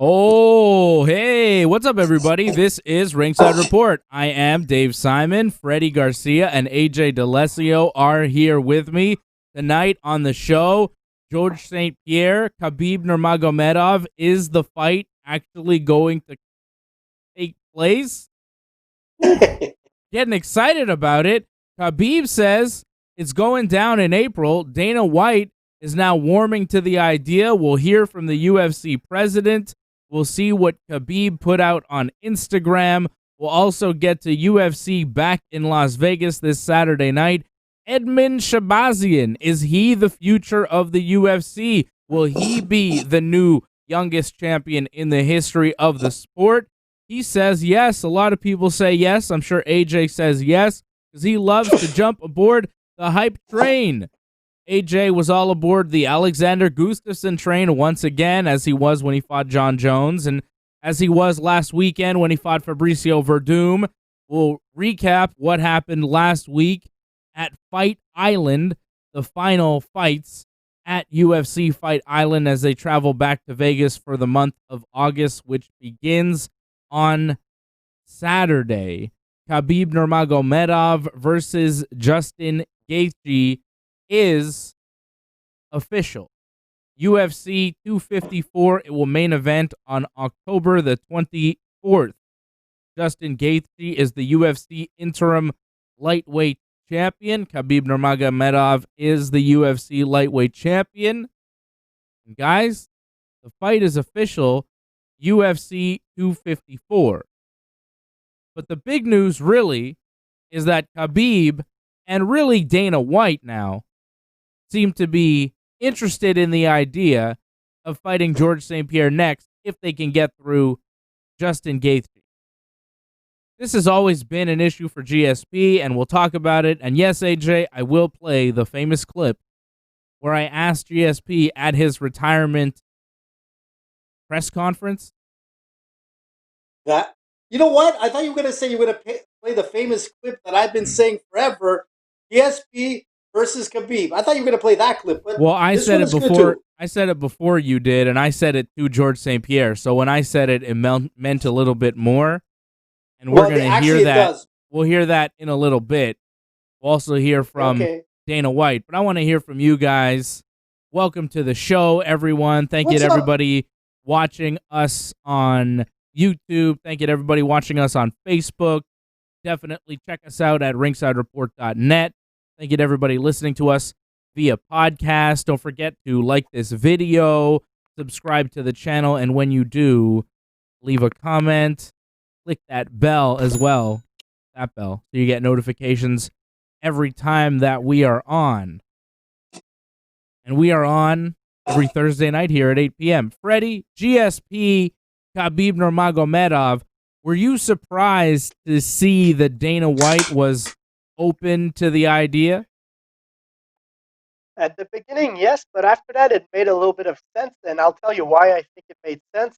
Oh, hey, what's up, everybody? This is Ringside Report. I am Dave Simon. Freddie Garcia and AJ DeLesio are here with me tonight on the show. George St-Pierre, Khabib Nurmagomedov. Is the fight actually going to take place? Getting excited about it. Khabib says it's going down in April. Dana White is now warming to the idea. We'll hear from the UFC president. We'll see what Khabib put out on Instagram. We'll also get to UFC back in Las Vegas this Saturday night. Edmund Shabazian, is he the future of the UFC? Will he be the new youngest champion in the history of the sport? He says yes. A lot of people say yes. I'm sure AJ says yes because he loves to jump aboard the hype train. AJ was all aboard the Alexander Gustafsson train once again, as he was when he fought John Jones, and as he was last weekend when he fought Fabricio Verdum. We'll recap what happened last week at Fight Island, the final fights at UFC Fight Island as they travel back to Vegas for the month of August, which begins on Saturday. Khabib Nurmagomedov versus Justin Gaethje is official. UFC 254, it will main event on October the 24th. Justin Gaethje is the UFC interim lightweight champion. Khabib Nurmagomedov is the UFC lightweight champion. And guys, the fight is official. UFC 254. But the big news really is that Khabib and really Dana White now seem to be interested in the idea of fighting George St-Pierre next if they can get through Justin Gaethje. This has always been an issue for GSP, and we'll talk about it. And yes, AJ, I will play the famous clip where I asked GSP at his retirement press conference. You know what? I thought you were going to say you were going to play the famous clip that I've been saying forever. GSP versus Khabib. I thought you were going to play that clip. But well, I said it before. I said it before you did, and I said it to George St-Pierre. So when I said it, it meant a little bit more. And we're going to hear that. We'll hear that in a little bit. We'll also hear from Dana White. But I want to hear from you guys. Welcome to the show, everyone. Thank you to everybody watching us on YouTube. Thank you to everybody watching us on Facebook. Definitely check us out at ringsidereport.net. Thank you to everybody listening to us via podcast. Don't forget to like this video, subscribe to the channel, and when you do, leave a comment. Click that bell as well, that bell, so you get notifications every time that we are on. And we are on every Thursday night here at 8 p.m. Freddie, GSP, Khabib Nurmagomedov, were you surprised to see that Dana White was open to the idea? At the beginning, yes, but after that, it made a little bit of sense, and I'll tell you why I think it made sense.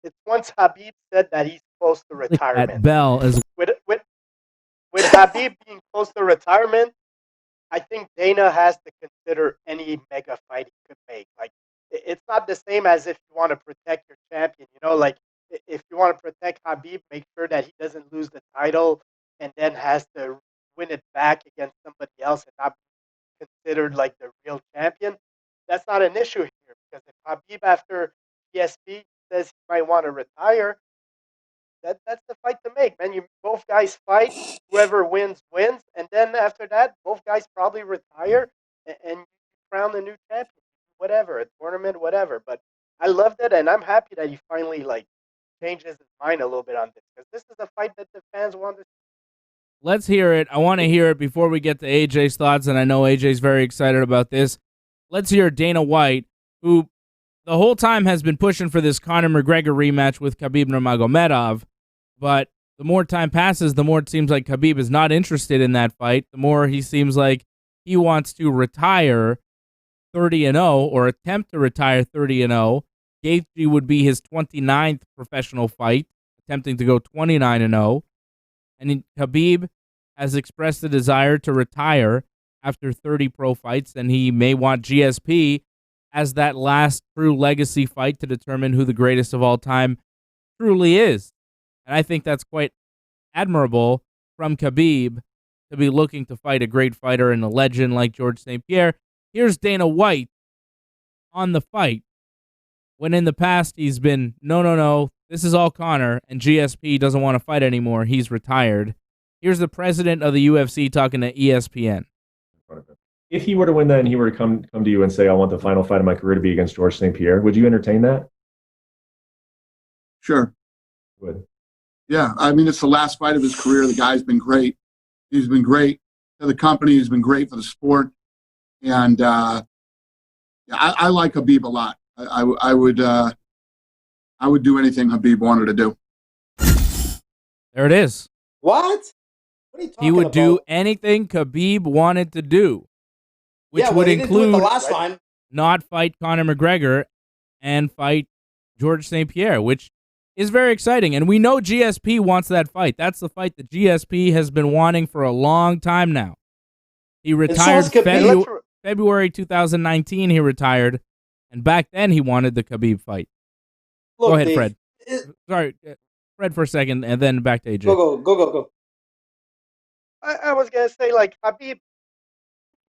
It's once Khabib said that he's close to retirement. That bell is with Khabib being close to retirement, I think Dana has to consider any mega fight he could make. Like, it's not the same as if you want to protect your champion. You know, like if you want to protect Khabib, make sure that he doesn't lose the title and then has to win it back against somebody else and not be considered like the real champion. That's not an issue here because if Khabib after GSP says he might want to retire, that's the fight to make, man. Both guys fight, whoever wins, wins, and then after that, both guys probably retire and you crown the new champion, whatever, a tournament, whatever. But I loved it, and I'm happy that he finally changes his mind a little bit on this because this is a fight that the fans want to see. Let's hear it. I want to hear it before we get to AJ's thoughts, and I know AJ's very excited about this. Let's hear Dana White, who the whole time has been pushing for this Conor McGregor rematch with Khabib Nurmagomedov, but the more time passes, the more it seems like Khabib is not interested in that fight. The more he seems like he wants to retire 30-0 or attempt to retire 30-0. Gaethje would be his 29th professional fight, attempting to go 29-0. And Khabib has expressed the desire to retire after 30 pro fights, and he may want GSP as that last true legacy fight to determine who the greatest of all time truly is. And I think that's quite admirable from Khabib to be looking to fight a great fighter and a legend like George St-Pierre. Here's Dana White on the fight, when in the past he's been, no, this is all Conor, and GSP doesn't want to fight anymore. He's retired. Here's the president of the UFC talking to ESPN. If he were to win that and he were to come to you and say, I want the final fight of my career to be against George St-Pierre, would you entertain that? Sure. Would. Yeah, I mean, it's the last fight of his career. The guy's been great. He's been great for the company. He's been great for the sport. And I like Khabib a lot. I would do anything Khabib wanted to do. There it is. What? What are you talking He would about? do anything Khabib wanted to do, which yeah, well, would he didn't do it include the last time. not fight Conor McGregor and fight George St-Pierre, which is very exciting. And we know GSP wants that fight. That's the fight that GSP has been wanting for a long time now. He retired February 2019. He retired, and back then he wanted the Khabib fight. Look, Go ahead, Dave, Fred. Sorry, Fred for a second, and then back to AJ. Go. I was gonna say, like, Khabib,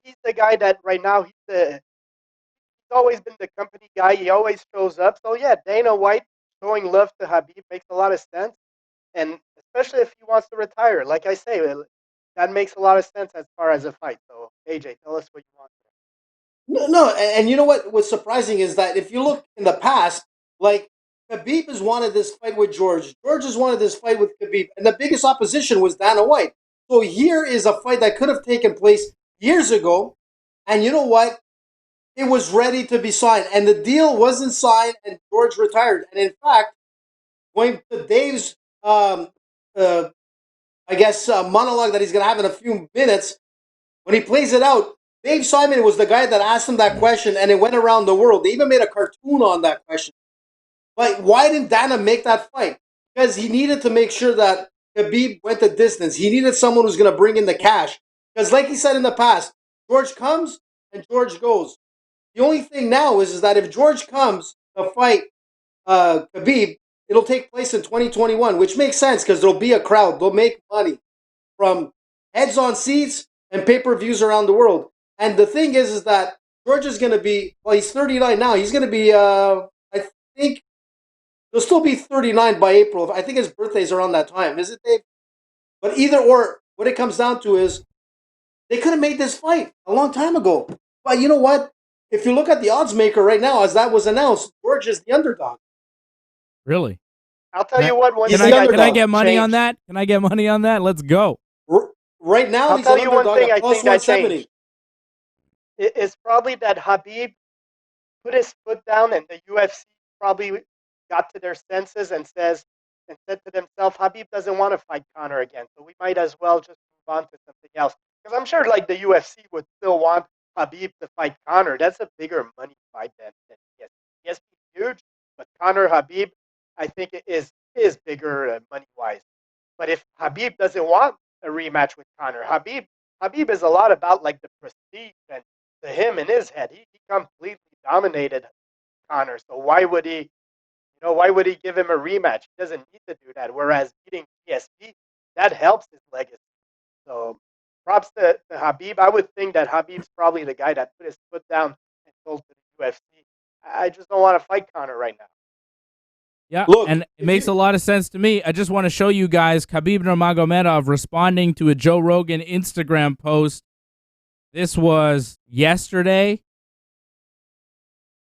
he's the guy that right now he's always been the company guy. He always shows up. So yeah, Dana White showing love to Khabib makes a lot of sense, and especially if he wants to retire. Like I say, that makes a lot of sense as far as a fight. So AJ, tell us what you want. No, and you know what? What's surprising is that if you look in the past, like Khabib has wanted this fight with George. George has wanted this fight with Khabib, and the biggest opposition was Dana White. So here is a fight that could have taken place years ago, and you know what? It was ready to be signed, and the deal wasn't signed, and George retired. And in fact, going to Dave's, monologue that he's going to have in a few minutes, when he plays it out, Dave Simon was the guy that asked him that question, and it went around the world. They even made a cartoon on that question. Like, why didn't Dana make that fight? Because he needed to make sure that Khabib went the distance. He needed someone who's going to bring in the cash. Because like he said in the past, George comes and George goes. The only thing now is that if George comes to fight Khabib, it'll take place in 2021, which makes sense because there'll be a crowd. They'll make money from heads on seats and pay-per-views around the world. And the thing is that George is going to be, well, he's 39 now. He's going to be, I think, he'll still be 39 by April. I think his birthday's around that time. Is it, Dave? But either or, what it comes down to is they could have made this fight a long time ago. But you know what? If you look at the odds maker right now, as that was announced, George is the underdog. Really? I'll tell you what. Can I get money on that? Can I get money on that? Let's go. Right now, I'll he's tell an you one underdog thing. at I plus think that 170. changed. It's probably that Khabib put his foot down, and the UFC probably got to their senses and said to themselves, Khabib doesn't want to fight Conor again, so we might as well just move on to something else. Because I'm sure, like, the UFC would still want Khabib to fight Conor. That's a bigger money fight than yes. Yes, huge, but Conor Khabib, I think it is bigger money wise. But if Khabib doesn't want a rematch with Conor, Khabib is a lot about like the prestige, and to him in his head, he completely dominated Conor. So why would he give him a rematch? He doesn't need to do that. Whereas beating GSP, that helps his legacy. So props to Khabib. I would think that Khabib's probably the guy that put his foot down and told to the UFC, I just don't want to fight Conor right now. Yeah, Look, and it makes a lot of sense to me. I just want to show you guys Khabib Nurmagomedov responding to a Joe Rogan Instagram post. This was yesterday.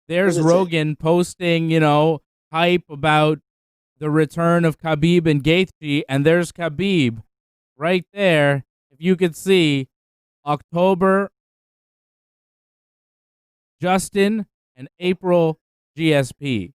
There's Rogan posting, hype about the return of Khabib and Gaethje, and there's Khabib right there. If you could see, October, Justin, and April, GSP.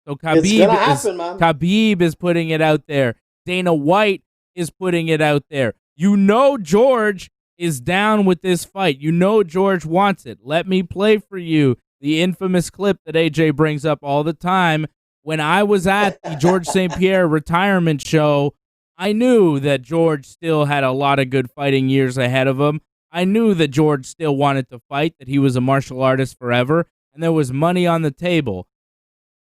So Khabib is putting it out there. Dana White is putting it out there. George is down with this fight. George wants it. Let me play for you the infamous clip that AJ brings up all the time. When I was at the George St-Pierre retirement show, I knew that George still had a lot of good fighting years ahead of him. I knew that George still wanted to fight, that he was a martial artist forever. and there was money on the table.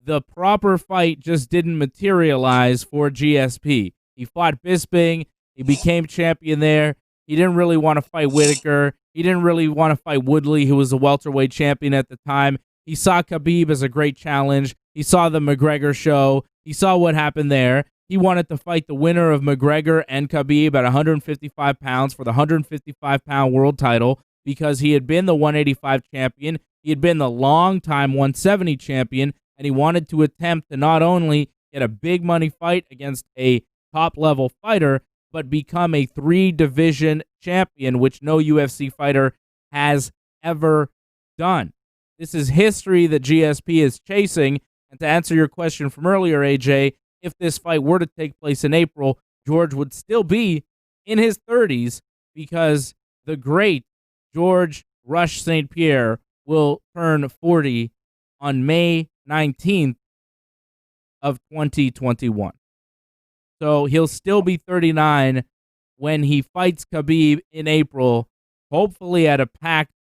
The proper fight just didn't materialize for GSP. He fought Bisping. He became champion there. He didn't really want to fight Whitaker. He didn't really want to fight Woodley, who was a welterweight champion at the time. He saw Khabib as a great challenge. He saw the McGregor show. He saw what happened there. He wanted to fight the winner of McGregor and Khabib at 155 pounds for the 155-pound world title because he had been the 185 champion. He had been the long-time 170 champion, and he wanted to attempt to not only get a big money fight against a top-level fighter, but become a 3-division champion, which no UFC fighter has ever done. This is history that GSP is chasing. And to answer your question from earlier, AJ, if this fight were to take place in April, George would still be in his 30s because the great George Rush St-Pierre will turn 40 on May 19th of 2021. So he'll still be 39 when he fights Khabib in April, hopefully at a packed,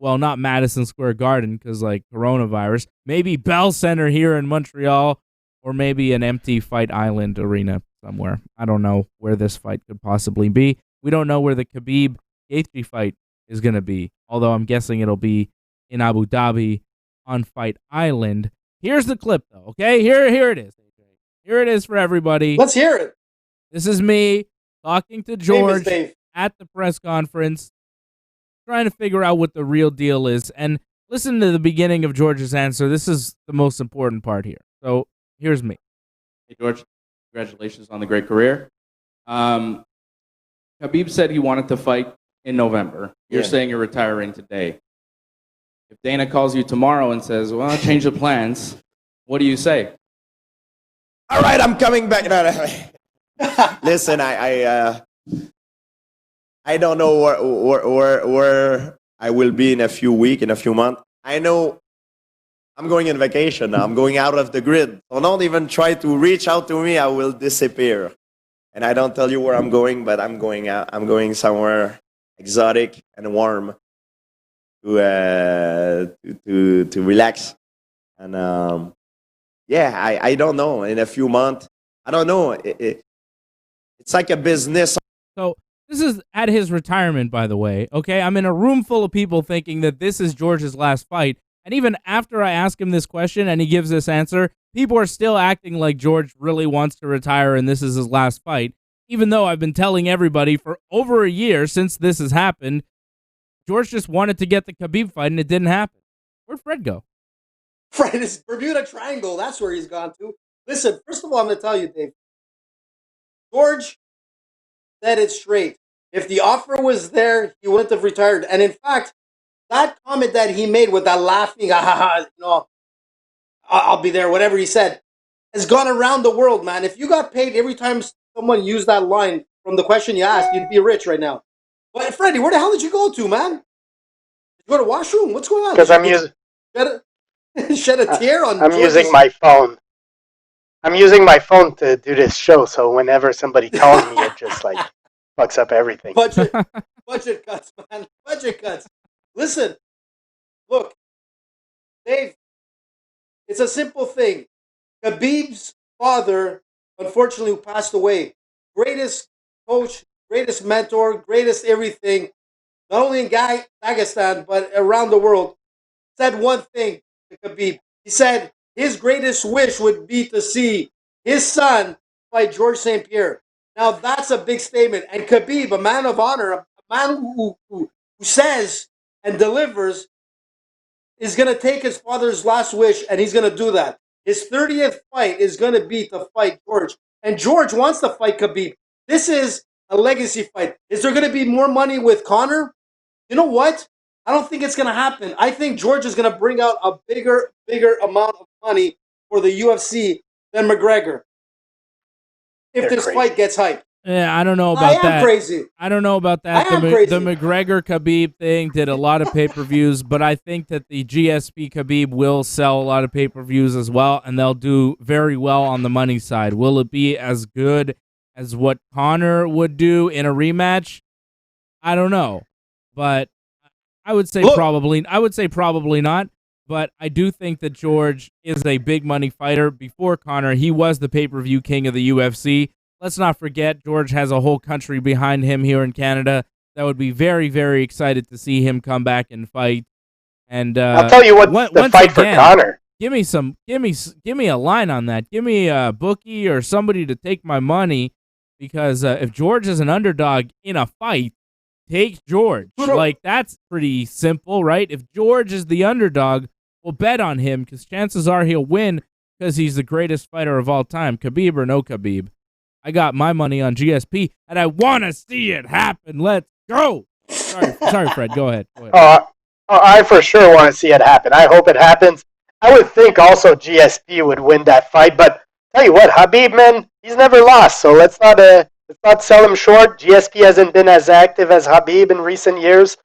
well, not Madison Square Garden because, like, coronavirus, maybe Bell Center here in Montreal, or maybe an empty Fight Island arena somewhere. I don't know where this fight could possibly be. We don't know where the Khabib-Gaethje fight is going to be, although I'm guessing it'll be in Abu Dhabi on Fight Island. Here's the clip, though, okay? Here it is. Here it is for everybody. Let's hear it. This is me talking to George at the press conference, trying to figure out what the real deal is. And listen to the beginning of George's answer. This is the most important part here. So here's me. Hey, George. Congratulations on the great career. Khabib said he wanted to fight in November. You're saying you're retiring today. If Dana calls you tomorrow and says, well, I'll change the plans, what do you say? All right, I'm coming back. No. Listen, I don't know where I will be in a few weeks, in a few months. I know I'm going on vacation now. I'm going out of the grid. So don't even try to reach out to me. I will disappear. And I don't tell you where I'm going, but I'm going out. I'm going somewhere exotic and warm to relax. And I don't know. In a few months, I don't know. It's like a business. So this is at his retirement, by the way. Okay, I'm in a room full of people thinking that this is George's last fight. And even after I ask him this question and he gives this answer, people are still acting like George really wants to retire and this is his last fight. Even though I've been telling everybody for over a year since this has happened, George just wanted to get the Khabib fight and it didn't happen. Where'd Fred go? Fred is Bermuda Triangle. That's where he's gone to. Listen, first of all, I'm going to tell you, Dave. George said it straight. If the offer was there, he wouldn't have retired. And in fact, that comment that he made with that laughing, I'll be there, whatever he said, has gone around the world, man. If you got paid every time someone used that line from the question you asked, you'd be rich right now. But Freddie, where the hell did you go to, man? Did you go to washroom? What's going on? Because I'm using... Shed a tear on. I'm using my phone. I'm using my phone to do this show, so whenever somebody calls me, it just like fucks up everything. Budget cuts, man. Budget cuts. Listen, look, Dave. It's a simple thing. Khabib's father, unfortunately, who passed away, greatest coach, greatest mentor, greatest everything, not only in Dagestan but around the world, said one thing. Khabib. He said his greatest wish would be to see his son fight George St-Pierre. Now that's a big statement. And Khabib, a man of honor, a man who says and delivers, is going to take his father's last wish and he's going to do that. His 30th fight is going to be to fight George. And George wants to fight Khabib. This is a legacy fight. Is there going to be more money with Conor? You know what? I don't think it's going to happen. I think George is going to bring out a bigger amount of money for the UFC than McGregor. If this fight gets hyped. Yeah, I don't know about that. I am crazy. I don't know about that. I am crazy. The McGregor-Khabib thing did a lot of pay-per-views, but I think that the GSP Khabib will sell a lot of pay-per-views as well, and they'll do very well on the money side. Will it be as good as what Conor would do in a rematch? I don't know, but I would say probably not. but I do think that George is a big money fighter. Before Conor, he was the pay-per-view king of the UFC. Let's not forget, George has a whole country behind him here in Canada that would be very, very excited to see him come back and fight. And I'll tell you what, the fight for Conor. Give me a line on that. Give me a bookie or somebody to take my money, because if George is an underdog in a fight, take George. Like, that's pretty simple, right? If George is the underdog, we'll bet on him, because chances are he'll win, because he's the greatest fighter of all time. Khabib or no Khabib. I got my money on GSP, and I want to see it happen. Let's go. Sorry, Fred. Go ahead. I for sure want to see it happen. I hope it happens. I would think also GSP would win that fight, but tell you what, Khabib, man, he's never lost, so let's not sell him short. GSP hasn't been as active as Khabib in recent years,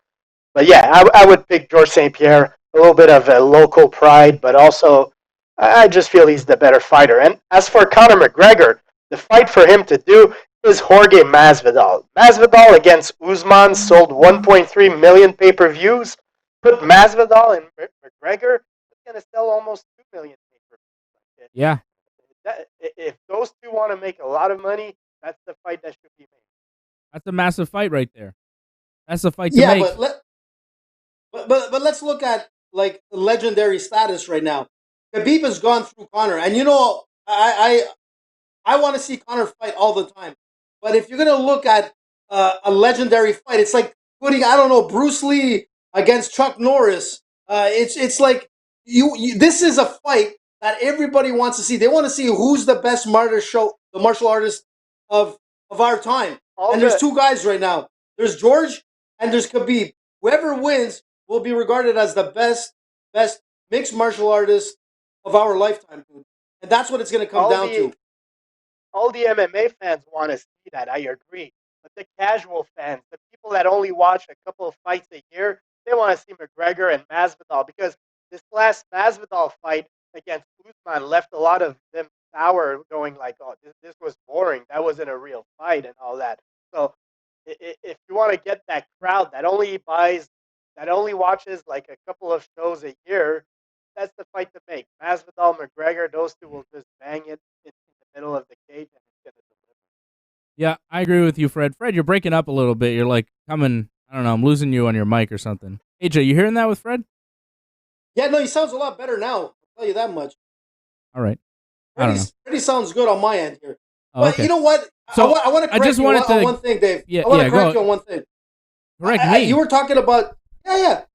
but yeah, I would pick George St. Pierre. A little bit of a local pride, but also I just feel he's the better fighter. And as for Conor McGregor, the fight for him to do is Jorge Masvidal. Masvidal against Usman sold 1.3 million pay-per-views. Put Masvidal and McGregor, it's going to sell almost 2 million pay-per-views. Yeah. If those two want to make a lot of money, that's the fight that should be made. That's a massive fight right there. That's the fight to make. But let's look at like the legendary status right now. Khabib has gone through Conor, and I want to see Conor fight all the time. But if you're gonna look at a legendary fight, it's like putting, I don't know, Bruce Lee against Chuck Norris. It's like you. This is a fight that everybody wants to see. They want to see who's the best martial artist of our time. There's two guys right now. There's George and there's Khabib. Whoever wins will be regarded as the best mixed martial artist of our lifetime, dude. And that's what it's going to come down to. All the MMA fans want to see that, I agree. But the casual fans, the people that only watch a couple of fights a year, they want to see McGregor and Masvidal, because this last Masvidal fight against Usman left a lot of them sour, going like, oh, this was boring. That wasn't a real fight and all that. So if you want to get that crowd that only watches like a couple of shows a year, that's the fight to make. Masvidal, McGregor, those two will just bang it in the middle of the cage, and it's going to deliver. Yeah, I agree with you, Fred. Fred, you're breaking up a little bit. You're like coming, I don't know, I'm losing you on your mic or something. AJ, you hearing that with Fred? Yeah, no, he sounds a lot better now. I'll tell you that much. All right. Freddie sounds good on my end here. Oh, but okay. You know what? So I want to correct you on one thing, Dave. Yeah, I want to correct you on one thing. Correct me. You were talking about,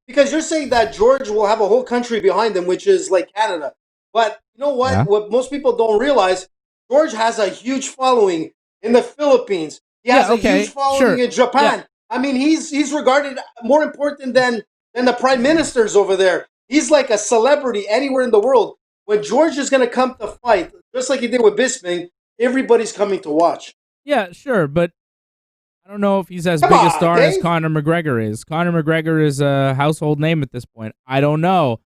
because you're saying that George will have a whole country behind him, which is like Canada. But you know what? Yeah. What most people don't realize, George has a huge following in the Philippines. He has a huge following in Japan. Yeah. I mean, he's regarded more important than the prime ministers over there. He's like a celebrity anywhere in the world. When George is going to come to fight, just like he did with Bisping, everybody's coming to watch. Yeah, sure, but I don't know if he's as big a star as Conor McGregor is. Conor McGregor is a household name at this point. I don't know.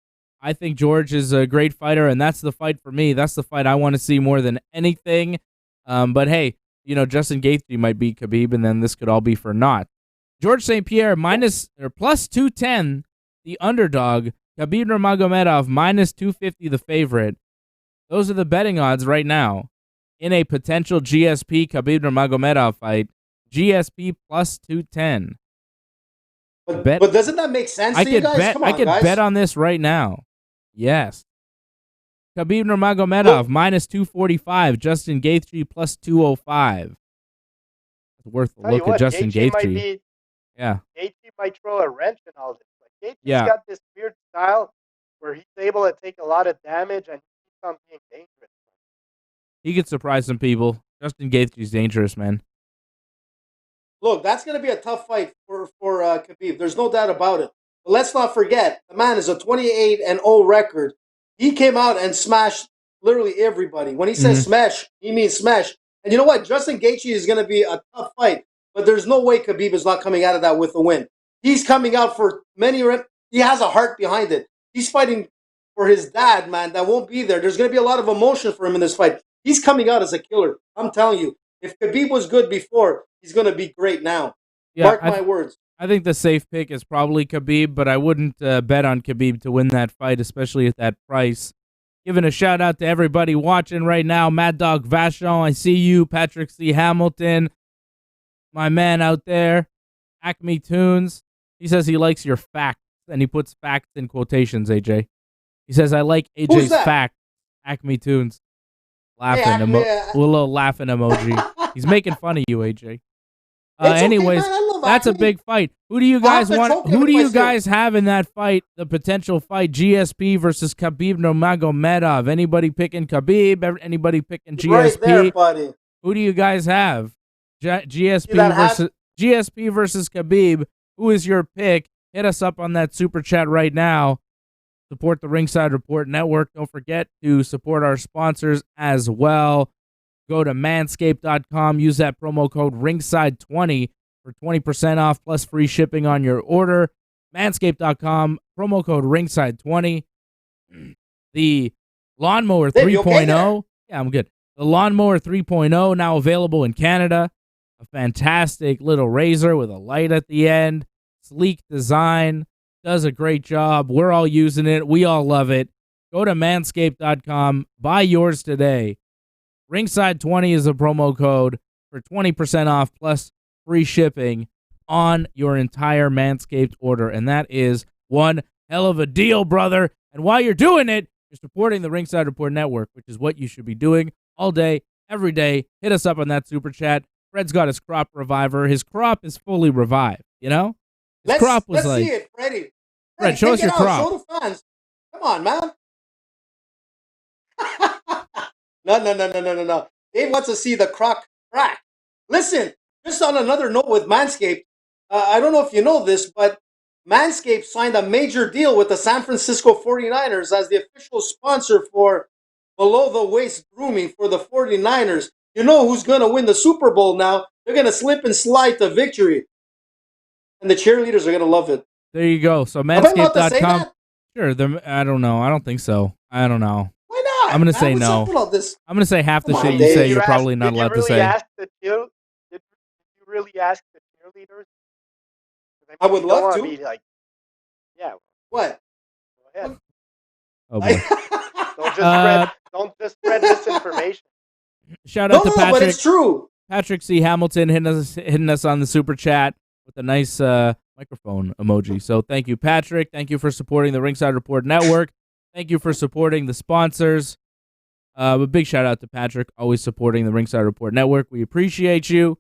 I think George is a great fighter, and that's the fight for me. That's the fight I want to see more than anything. But hey, Justin Gaethje might beat Khabib, and then this could all be for naught. George St. Pierre plus 210, the underdog. Khabib Nurmagomedov minus 250, the favorite. Those are the betting odds right now in a potential GSP Khabib Nurmagomedov fight. GSP plus 210. But doesn't that make sense to you guys? I could bet on this right now. Yes. Khabib Nurmagomedov minus 245. Justin Gaethje plus 205. It's worth a look at Justin Gaethje. Gaethje might throw a wrench in all this. Like, Gaethje's got this weird style where he's able to take a lot of damage and keep on being dangerous. He could surprise some people. Justin Gaethje's dangerous, man. Look, that's going to be a tough fight for Khabib. There's no doubt about it. But let's not forget, the man is a 28-0 record. He came out and smashed literally everybody. When he says smash, he means smash. And you know what? Justin Gaethje is going to be a tough fight. But there's no way Khabib is not coming out of that with a win. He's coming out for many. He has a heart behind it. He's fighting for his dad, man, that won't be there. There's going to be a lot of emotion for him in this fight. He's coming out as a killer. I'm telling you. If Khabib was good before, he's going to be great now. Mark my words. I think the safe pick is probably Khabib, but I wouldn't bet on Khabib to win that fight, especially at that price. Giving a shout out to everybody watching right now. Mad Dog Vachon, I see you. Patrick C. Hamilton, my man out there. Acme Tunes. He says he likes your facts, and he puts facts in quotations, AJ. He says, I like AJ's facts. Acme Tunes. Laughing. Hey, a little laughing emoji. He's making fun of you, AJ. Okay, anyways, man, that's a big fight. Who do you guys want? Who do you guys have in that fight? The potential fight: GSP versus Khabib Nurmagomedov. Anybody picking Khabib? Anybody picking GSP? Right there, buddy. Who do you guys have? GSP versus Khabib. Who is your pick? Hit us up on that super chat right now. Support the Ringside Report Network. Don't forget to support our sponsors as well. Go to manscaped.com. Use that promo code Ringside20 for 20% off plus free shipping on your order. Manscaped.com, promo code Ringside20. The Lawnmower 3.0. Yeah, I'm good. The Lawnmower 3.0 now available in Canada. A fantastic little razor with a light at the end. Sleek design. Does a great job. We're all using it. We all love it. Go to manscaped.com. Buy yours today. Ringside20 is a promo code for 20% off plus free shipping on your entire Manscaped order. And that is one hell of a deal, brother. And while you're doing it, you're supporting the Ringside Report Network, which is what you should be doing all day, every day. Hit us up on that super chat. Fred's got his crop reviver. His crop is fully revived, you know? His crop was let's see it, Freddie. Fred, show us your crop. Show the fans. Come on, man. No. Dave wants to see the croc crack. Listen, just on another note with Manscaped, I don't know if you know this, but Manscaped signed a major deal with the San Francisco 49ers as the official sponsor for below-the-waist grooming for the 49ers. You know who's going to win the Super Bowl now. They're going to slip and slide to victory. And the cheerleaders are going to love it. There you go. So Manscaped.com. Sure. I don't know. I don't think so. I don't know. Why not? I'm going to say no. I'm going to say half the shit you say you're probably not allowed to say. Did you really ask the cheerleaders? I would love to. Yeah. What? Go ahead. Oh, boy. Don't just spread misinformation. Shout out to Patrick. But it's true. Patrick C. Hamilton hitting us on the super chat with a nice microphone emoji. So thank you, Patrick. Thank you for supporting the Ringside Report Network. Thank you for supporting the sponsors. A big shout out to Patrick, always supporting the Ringside Report Network. We appreciate you.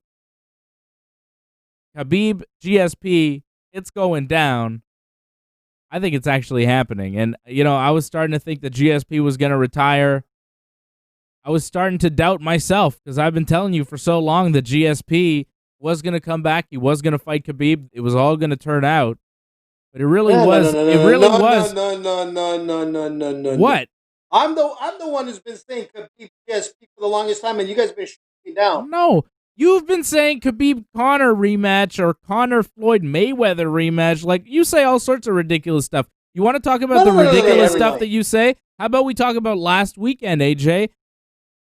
Khabib, GSP, it's going down. I think it's actually happening. And, you know, I was starting to think that GSP was going to retire. I was starting to doubt myself because I've been telling you for so long that GSP was going to come back. He was going to fight Khabib. It was all going to turn out. But it really was. It really was. No. What? I'm the one who's been saying Khabib GSP for the longest time, and you guys have been shooting me down. No. You've been saying Khabib-Conor rematch or Conor-Floyd-Mayweather rematch. Like, you say all sorts of ridiculous stuff. You want to talk about the ridiculous stuff that you say? How about we talk about last weekend, AJ?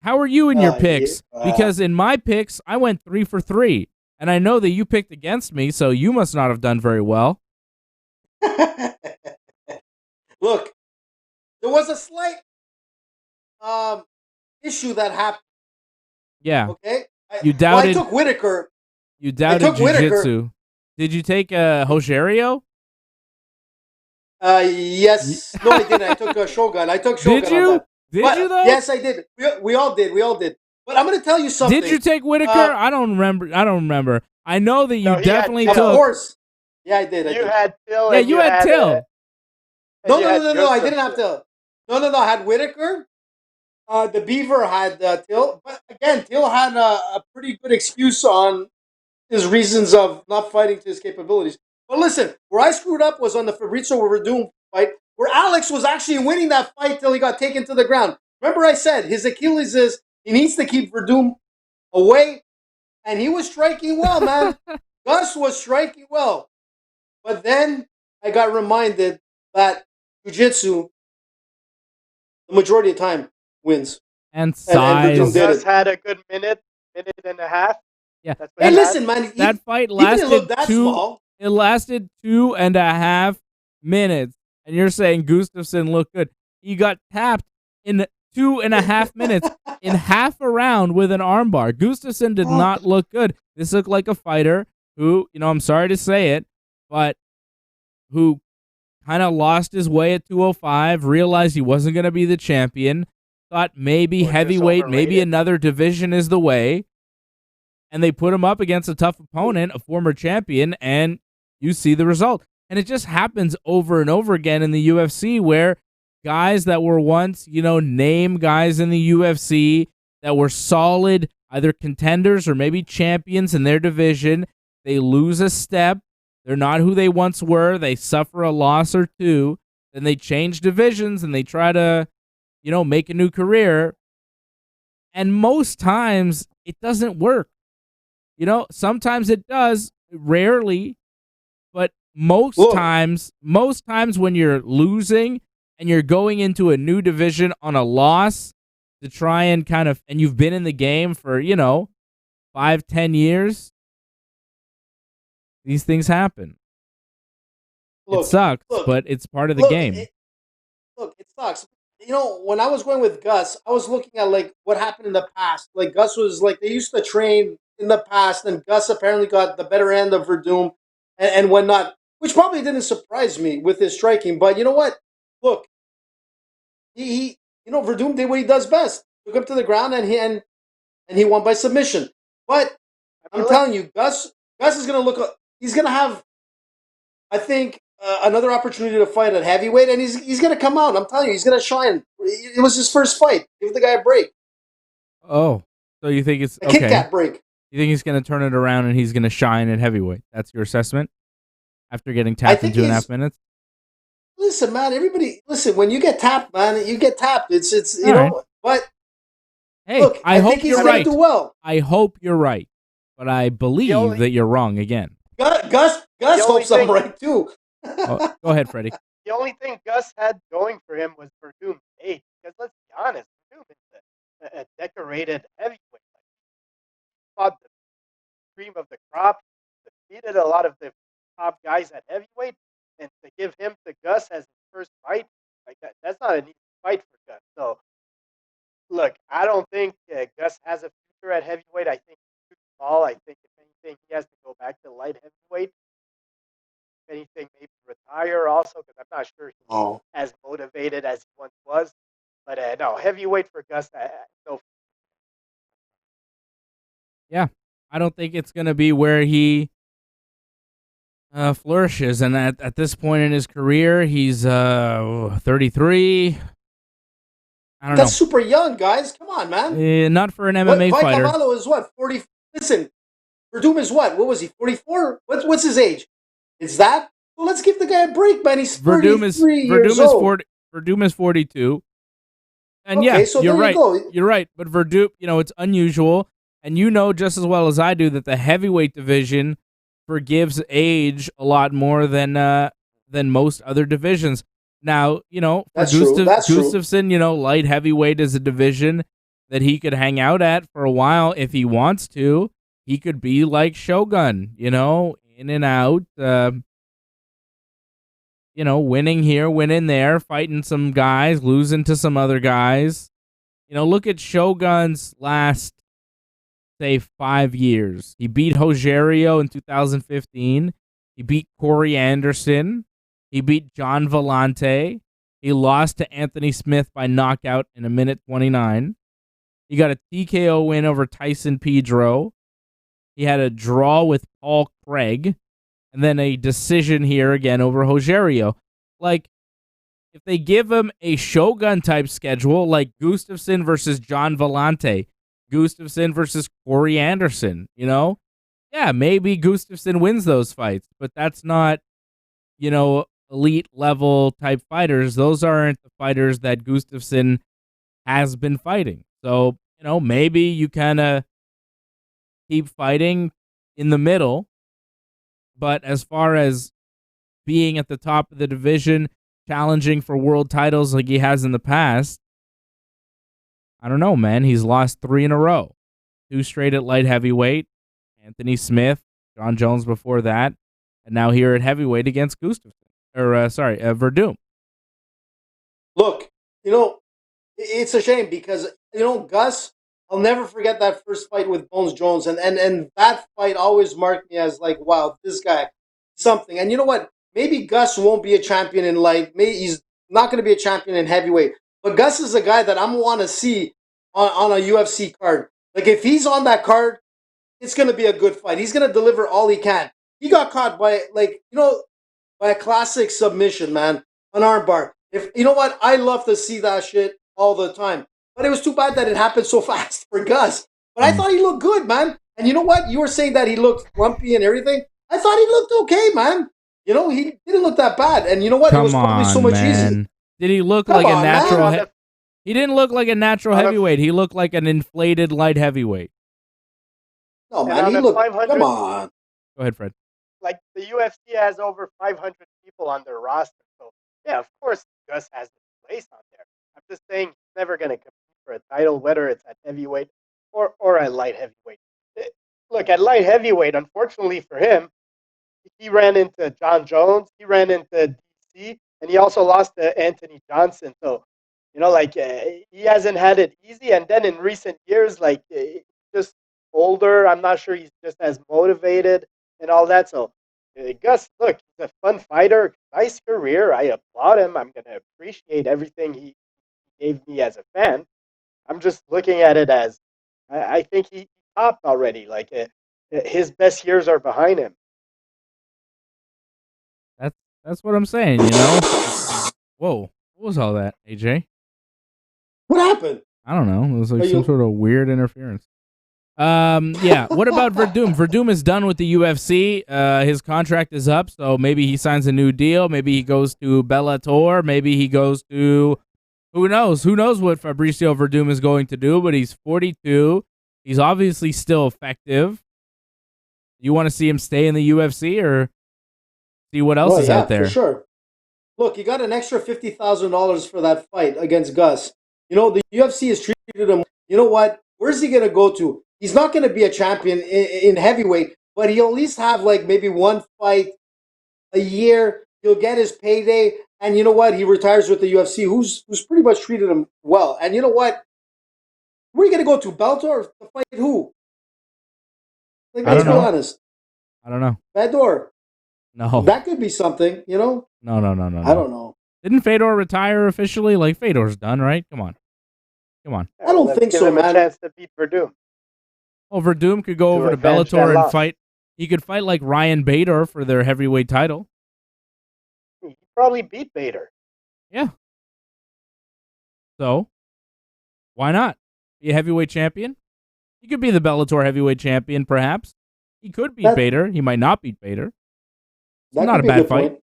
How are you in your picks? Because in my picks, I went 3 for 3. And I know that you picked against me, so you must not have done very well. Look, there was a slight issue that happened. Yeah. Okay? You doubted. I took Whitaker. You doubted jiu-jitsu. Did you take Hoshierio? Yes. No, I didn't. I took Shogun. Did you? Did you though? Yes, I did. We all did. But I'm going to tell you something. Did you take Whitaker? I don't remember. I know that you definitely took. Of course. Yeah, I did. You had Till. Yeah, you had Till. No. I didn't have Till. No. I had Whitaker. The Beaver had Till. But again, Till had a pretty good excuse on his reasons of not fighting to his capabilities. But listen, where I screwed up was on the Fabrizio Verdum fight, where Alex was actually winning that fight till he got taken to the ground. Remember I said his Achilles is he needs to keep Verdum away, and he was striking well, man. Gus was striking well. But then I got reminded that jiu-jitsu, the majority of the time, wins. And size. And Gus had a good minute and a half. Yeah. Hey, listen, man. That fight lasted It lasted 2.5 minutes, and you're saying Gustafsson looked good. He got tapped in 2.5 minutes in half a round with an armbar. Gustafsson did not look good. This looked like a fighter who, I'm sorry to say it, but who kind of lost his way at 205, realized he wasn't going to be the champion, thought maybe heavyweight, maybe another division is the way, and they put him up against a tough opponent, a former champion, and you see the result. And it just happens over and over again in the UFC where guys that were once, name guys in the UFC that were solid, either contenders or maybe champions in their division, they lose a step. They're not who they once were. They suffer a loss or two. Then they change divisions and they try to, make a new career. And most times it doesn't work. Sometimes it does, rarely, but most times when you're losing and you're going into a new division on a loss to try and and you've been in the game for, 5-10 years, these things happen. It sucks, but it's part of the game. It sucks. When I was going with Gus, I was looking at what happened in the past. Gus was they used to train in the past, and Gus apparently got the better end of Verdum and whatnot, which probably didn't surprise me with his striking. But you know what? Look, he Verdum did what he does best. Took him to the ground and he won by submission. But I'm telling you, Gus is going to look. He's going to have, I think, another opportunity to fight at heavyweight, and he's going to come out. I'm telling you, he's going to shine. It was his first fight. Give the guy a break. Oh, so you think it's a Kit Kat break? You think he's going to turn it around and he's going to shine at heavyweight? That's your assessment after getting tapped in 2.5 minutes? Listen, man. Everybody, listen. When you get tapped, man, you get tapped. It's right. But hey, look, I hope think he's you're going right. to do well. I hope you're right, but I believe that you're wrong again. Gus hopes I'm right too. Go ahead, Freddie. The only thing Gus had going for him was Verdum's age. Because let's be honest, Verdum is a decorated heavyweight. He fought the cream of the crop, defeated a lot of the top guys at heavyweight, and to give him to Gus as his first fight, that's not an easy fight for Gus. So, look, I don't think Gus has a future at heavyweight. I think he's too small. I think if anything, he has to go back to light heavyweight. If anything, maybe retire also, because I'm not sure he's as motivated as he once was. But no, heavyweight for Gus, no. Yeah, I don't think it's going to be where he flourishes. And at this point in his career, he's 33. I don't know. That's super young, guys. Come on, man. Not for an MMA fighter. Cavallo is what? 40. Listen, Verdum is what? What was he? 44? What's his age? It's that? Well, let's give the guy a break, man. He's 33 years old. Verdum is 42. And so you're right. You You're right. But Verdum, it's unusual. And just as well as I do that the heavyweight division forgives age a lot more than most other divisions. Now, for Gustafsson, light heavyweight is a division that he could hang out at for a while if he wants to. He could be like Shogun, in and out, winning here, winning there, fighting some guys, losing to some other guys. Look at Shogun's last, say, 5 years. He beat Rogerio in 2015. He beat Corey Anderson. He beat John Vellante. He lost to Anthony Smith by knockout in 1:29. He got a TKO win over Tyson Pedro. He had a draw with Paul Craig, and then a decision here again over Rogerio. If they give him a Shogun-type schedule, like Gustafsson versus John Vellante, Gustafsson versus Corey Anderson, maybe Gustafsson wins those fights, but that's not, elite-level type fighters. Those aren't the fighters that Gustafsson has been fighting. So, maybe you kind of keep fighting in the middle. But as far as being at the top of the division, challenging for world titles like he has in the past, I don't know, man. He's lost 3 in a row. 2 straight at light heavyweight. Anthony Smith, John Jones before that. and now here at heavyweight against Gustafsson. Verdum. Look, it's a shame because, Gus, I'll never forget that first fight with Bones Jones. And that fight always marked me as like, wow, this guy, something. And you know what? Maybe Gus won't be a champion in light. Maybe he's not going to be a champion in heavyweight. But Gus is a guy that I'm want to see on a UFC card. Like, if he's on that card, it's going to be a good fight. He's going to deliver all he can. He got caught by, by a classic submission, man, an armbar. If you know what, I love to see that shit all the time. But it was too bad that it happened so fast for Gus. But I thought he looked good, man. And you know what? You were saying that he looked grumpy and everything. I thought he looked okay, man. He didn't look that bad. And you know what? It was probably so much easier. Did he look like a natural? He didn't look like a natural heavyweight. He looked like an inflated light heavyweight. No, man. He looked. Come on. Go ahead, Fred. Like, the UFC has over 500 people on their roster. So, yeah, of course, Gus has a place on there. I'm just saying he's never going to compete for a title, whether it's at heavyweight or at light heavyweight. Look, at light heavyweight, unfortunately for him, he ran into John Jones, he ran into DC, and he also lost to Anthony Johnson. So, he hasn't had it easy. And then in recent years, just older, I'm not sure he's just as motivated and all that. So, Gus, look, he's a fun fighter, nice career. I applaud him. I'm going to appreciate everything he gave me as a fan. I'm just looking at it as I think he topped already. Like, his best years are behind him. That's what I'm saying, Whoa, what was all that, AJ? What happened? I don't know. It was like some sort of weird interference. Yeah. What about Verdum? Verdum is done with the UFC. His contract is up, so maybe he signs a new deal. Maybe he goes to Bellator. Maybe he goes to who knows? Who knows what Fabricio Verdum is going to do? But he's 42. He's obviously still effective. You want to see him stay in the UFC or see what else is out there? For sure. Look, you got an extra $50,000 for that fight against Gus. The UFC has treated him. You know what? Where's he going to go to? He's not going to be a champion in heavyweight, but he'll at least have maybe one fight a year. He'll get his payday, and you know what? He retires with the UFC, who's pretty much treated him well. And you know what? Where are you going to go to? Bellator to fight who? Let's be honest. I don't know. Fedor. No. That could be something, No. I don't know. Didn't Fedor retire officially? Fedor's done, right? Come on. I don't think so, man. Give him a chance to beat Verdum. Well, Verdum could go over to Bellator and fight. He could fight like Ryan Bader for their heavyweight title. He probably beat Bader. Yeah. So, why not? Be a heavyweight champion? He could be the Bellator heavyweight champion, perhaps. He could beat Bader. He might not beat Bader. It's not a bad fight.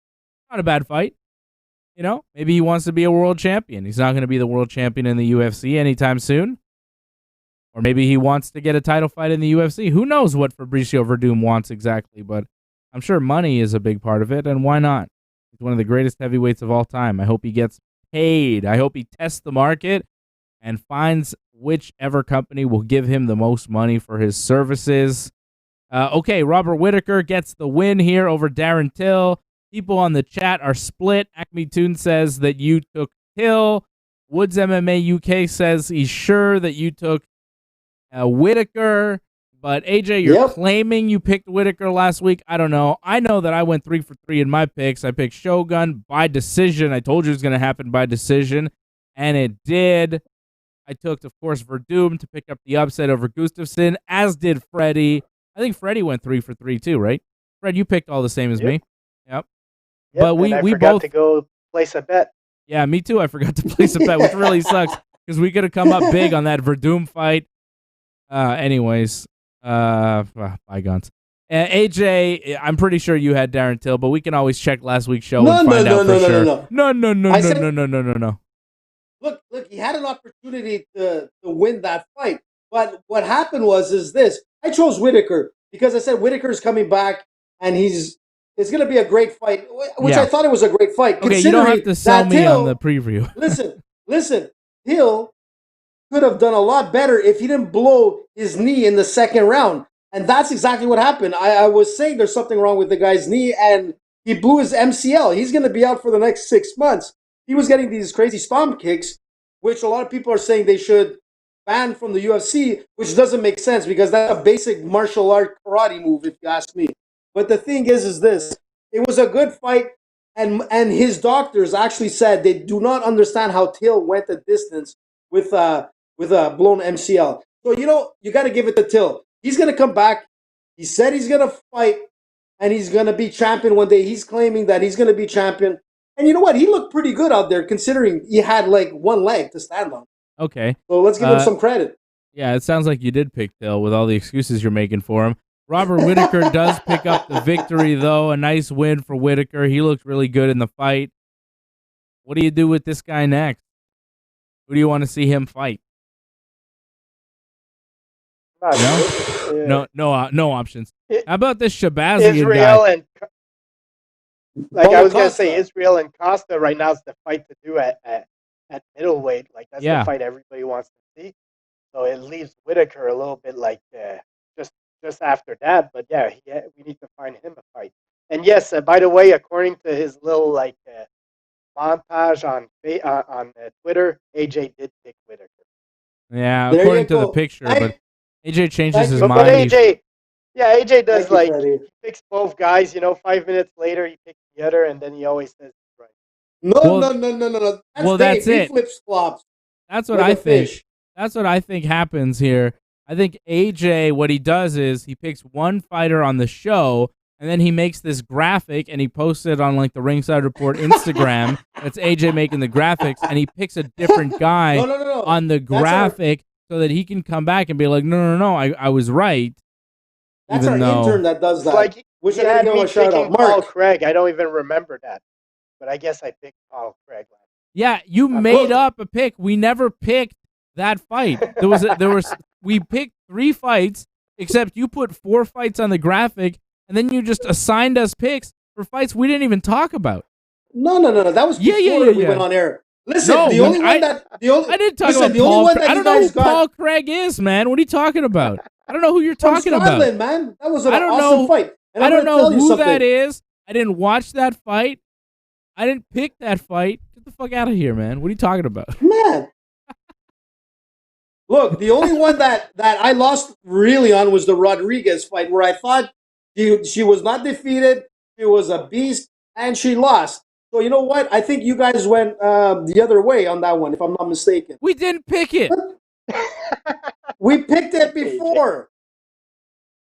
Not a bad fight. Maybe he wants to be a world champion. He's not going to be the world champion in the UFC anytime soon. Or maybe he wants to get a title fight in the UFC. Who knows what Fabricio Verdum wants exactly, but I'm sure money is a big part of it, and why not? He's one of the greatest heavyweights of all time. I hope he gets paid. I hope he tests the market and finds whichever company will give him the most money for his services. Okay, Robert Whittaker gets the win here over Darren Till. People on the chat are split. Acme Toon says that you took Till. Woods MMA UK says he's sure that you took Whittaker. But AJ, you're claiming you picked Whittaker last week. I don't know. I know that I went 3 for 3 in my picks. I picked Shogun by decision. I told you it was going to happen by decision, and it did. I took, of course, Verdum to pick up the upset over Gustafsson, as did Freddie. I think Freddie went 3 for 3 too, right? Fred, you picked all the same as me. Yep. But we forgot both to go place a bet. Yeah, me too. I forgot to place a bet, which really sucks because we could have come up big on that Verdum fight. Anyways, bygones. AJ, I'm pretty sure you had Darren Till, but we can always check last week's show and find out for sure. No. Look, he had an opportunity to win that fight. But what happened was this. I chose Whittaker because I said Whittaker's coming back and it's going to be a great fight, which I thought it was a great fight. Okay, you don't have to sell me on the preview. Listen. Hill could have done a lot better if he didn't blow his knee in the second round. And that's exactly what happened. I was saying there's something wrong with the guy's knee, and he blew his MCL. He's going to be out for the next 6 months. He was getting these crazy stomp kicks, which a lot of people are saying they should ban from the UFC, which doesn't make sense because that's a basic martial art karate move, if you ask me. But the thing is this: it was a good fight, and his doctors actually said they do not understand how Till went the distance with a blown MCL. So you got to give it to Till. He's gonna come back. He said he's gonna fight, and he's gonna be champion one day. He's claiming that he's gonna be champion. And you know what? He looked pretty good out there, considering he had like one leg to stand on. Okay. So let's give him some credit. Yeah, it sounds like you did pick Till with all the excuses you're making for him. Robert Whittaker does pick up the victory, though. A nice win for Whittaker. He looked really good in the fight. What do you do with this guy next? Who do you want to see him fight? No options. How about this Shabazian Israel guy? and I was gonna say, Israel and Costa right now is the fight to do at middleweight. Like that's the fight everybody wants to see. So it leaves Whittaker a little bit like just after that. But yeah, we need to find him a fight. And yes, by the way, according to his little montage on Twitter, AJ did pick Whittaker. Yeah, according to the picture, but AJ changes his mind. But AJ does he picks both guys. 5 minutes later he picks the other, and then he always says right. No. That's Dave. it. He flips flops. That's what I think. That's what I think happens here. I think AJ, what he does is he picks one fighter on the show, and then he makes this graphic, and he posts it on the Ringside Report Instagram. That's AJ making the graphics, and he picks a different guy on the graphic so that he can come back and be like, no, I was right. That's our intern that does that. We should have me picking Paul Craig. I don't even remember that, but I guess I picked Paul Craig. Yeah, you made up a pick. We never picked that fight. We picked 3 fights, except you put 4 fights on the graphic, and then you just assigned us picks for fights we didn't even talk about. No. That was before we went on air. Listen, I didn't talk about Paul Craig. I don't know who Paul Craig is, man. What are you talking about? I don't know who you're talking about. Man. That was an awesome fight. And I don't know who that is. I didn't watch that fight. I didn't pick that fight. Get the fuck out of here, man. What are you talking about? Man. Look, the only one that I lost really on was the Rodriguez fight, where I thought she was not defeated, she was a beast, and she lost. So you know what? I think you guys went the other way on that one, if I'm not mistaken. We didn't pick it. We picked it before.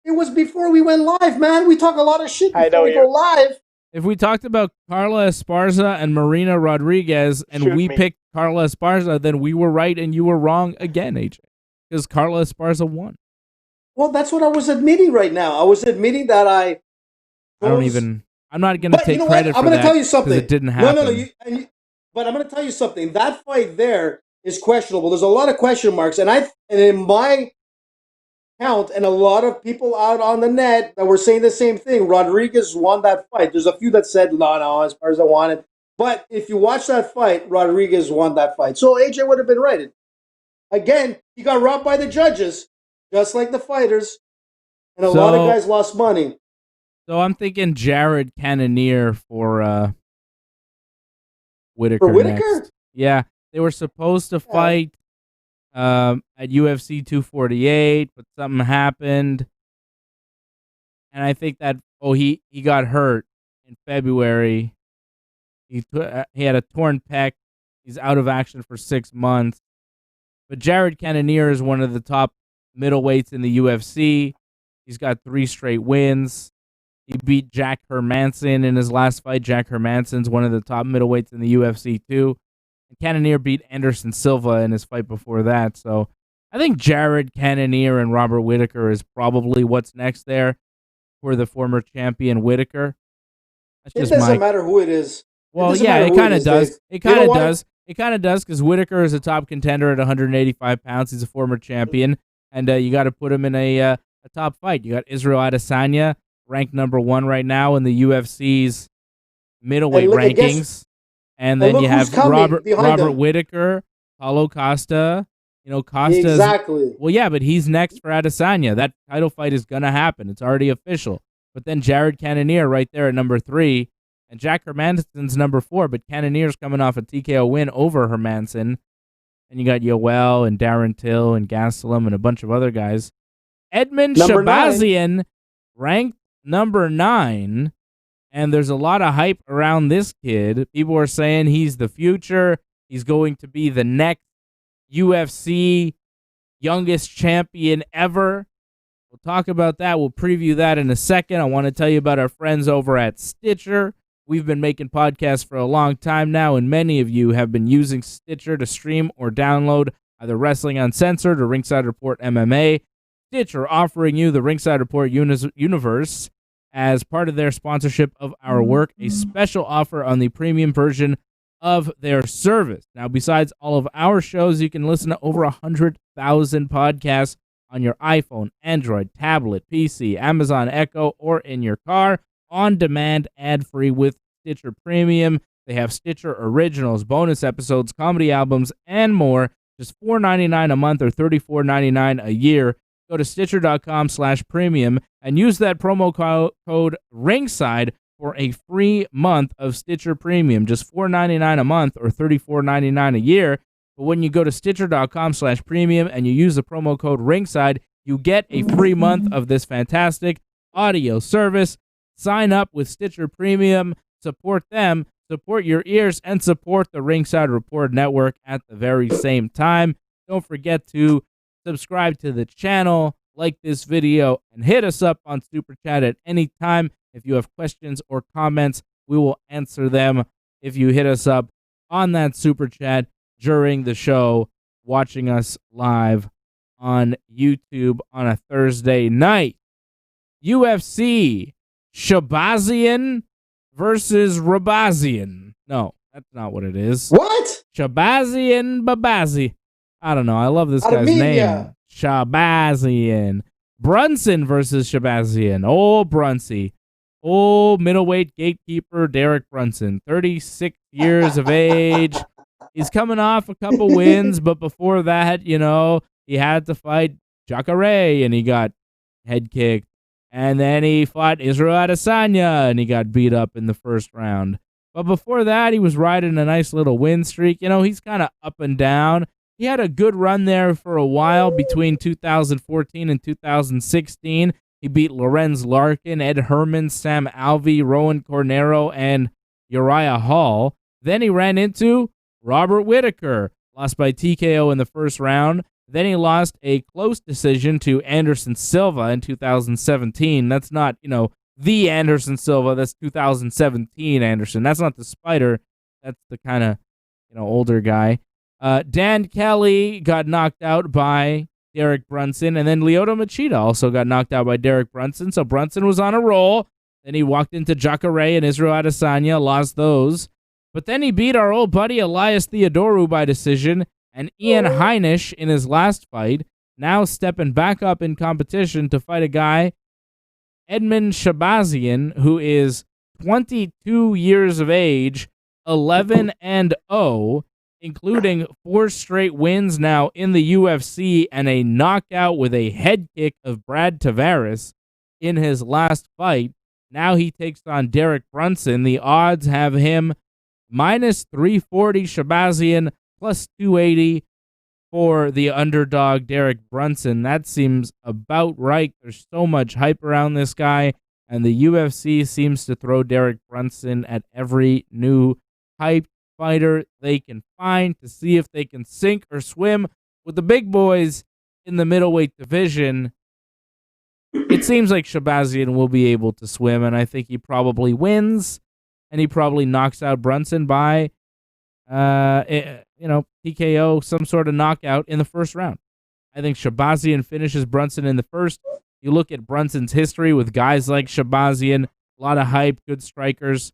It was before we went live, man. We talk a lot of shit before we go live. If we talked about Carla Esparza and Marina Rodriguez, and we picked Carla Esparza, then we were right and you were wrong again, AJ. Because Carla Esparza won. Well, that's what I was admitting right now. I was admitting that I'm not going to take credit for that. I'm going to tell you something. It didn't happen. No. But I'm going to tell you something. That fight there is questionable. There's a lot of question marks. And in my count, and a lot of people out on the net that were saying the same thing, Rodriguez won that fight. There's a few that said, no, as far as I wanted. But if you watch that fight, Rodriguez won that fight. So AJ would have been right. Again, he got robbed by the judges, just like the fighters. And a lot of guys lost money. So I'm thinking Jared Cannonier for Whittaker. For Whittaker? Next. Yeah. They were supposed to fight at UFC 248, but something happened. And I think that, he got hurt in February. He had a torn pec. He's out of action for 6 months. But Jared Cannonier is one of the top middleweights in the UFC. He's got 3 straight wins. He beat Jack Hermanson in his last fight. Jack Hermanson's one of the top middleweights in the UFC too. And Cannonier beat Anderson Silva in his fight before that. So I think Jared Cannonier and Robert Whittaker is probably what's next there for the former champion Whittaker. It doesn't matter who it is. Well, yeah, it kind of does. It kind of does. It kind of does because Whittaker is a top contender at 185 pounds. He's a former champion. And you got to put him in a top fight. You got Israel Adesanya, ranked number 1 right now in the UFC's middleweight rankings. And then you have Robert Whittaker, Paulo Costa, Costa's... Exactly. Well, yeah, but he's next for Adesanya. That title fight is going to happen. It's already official. But then Jared Cannonier right there at number 3. And Jack Hermansson's number 4. But Cannonier's coming off a TKO win over Hermansson. And you got Yoel and Darren Till and Gastelum and a bunch of other guys. Edmund Number Shabazian ranked number 9. And there's a lot of hype around this kid. People are saying he's the future. He's going to be the next UFC youngest champion ever. We'll talk about that. We'll preview that in a second. I want to tell you about our friends over at Stitcher. We've been making podcasts for a long time now, and many of you have been using Stitcher to stream or download either Wrestling Uncensored or Ringside Report MMA. Stitcher offering you the Ringside Report universe as part of their sponsorship of our work, a special offer on the premium version of their service. Now, besides all of our shows, you can listen to over 100,000 podcasts on your iPhone, Android, tablet, PC, Amazon Echo, or in your car, on demand, ad-free with Stitcher Premium. They have Stitcher Originals, bonus episodes, comedy albums, and more. Just $4.99 a month or $34.99 a year. Go to Stitcher.com/premium and use that promo code RINGSIDE for a free month of Stitcher Premium. Just $4.99 a month or $34.99 a year. But when you go to Stitcher.com/premium and you use the promo code RINGSIDE, you get a free month of this fantastic audio service. Sign up with Stitcher Premium. Support them. Support your ears and support the Ringside Report Network at the very same time. Don't forget to subscribe to the channel, like this video, and hit us up on Super Chat at any time. If you have questions or comments, we will answer them if you hit us up on that Super Chat during the show, watching us live on YouTube on a Thursday night. UFC, Shabazian versus Rabazian. No, that's not what it is. What? Shabazian Babazi. I don't know. I love this guy's Armenia. name. Shabazian. Brunson versus Shabazian. Oh, Brunsy. Oh, middleweight gatekeeper Derek Brunson. 36 years of age. He's coming off a couple wins, but before that, he had to fight Jacare, and he got head kicked. And then he fought Israel Adesanya, and he got beat up in the first round. But before that, he was riding a nice little win streak. He's kind of up and down. He had a good run there for a while between 2014 and 2016. He beat Lorenz Larkin, Ed Herman, Sam Alvey, Rowan Cornero, and Uriah Hall. Then he ran into Robert Whittaker, lost by TKO in the first round. Then he lost a close decision to Anderson Silva in 2017. That's not, the Anderson Silva. That's 2017 Anderson. That's not the Spider. That's the kind of, older guy. Dan Kelly got knocked out by Derek Brunson, and then Lyoto Machida also got knocked out by Derek Brunson. So Brunson was on a roll. Then he walked into Jacare and Israel Adesanya, lost those. But then he beat our old buddy Elias Theodorou by decision, and Ian Heinisch in his last fight, now stepping back up in competition to fight a guy, Edmund Shabazian, who is 22 years of age, 11-0, including 4 straight wins now in the UFC and a knockout with a head kick of Brad Tavares in his last fight. Now he takes on Derek Brunson. The odds have him minus 340 Shabazian, plus 280 for the underdog Derek Brunson. That seems about right. There's so much hype around this guy, and the UFC seems to throw Derek Brunson at every new hyped fighter they can find to see if they can sink or swim with the big boys in the middleweight division. It seems like Shabazian will be able to swim, and I think he probably wins, and he probably knocks out Brunson by TKO, some sort of knockout in the first round. I think Shabazian finishes Brunson in the first. You look at Brunson's history with guys like Shabazian, a lot of hype, good strikers,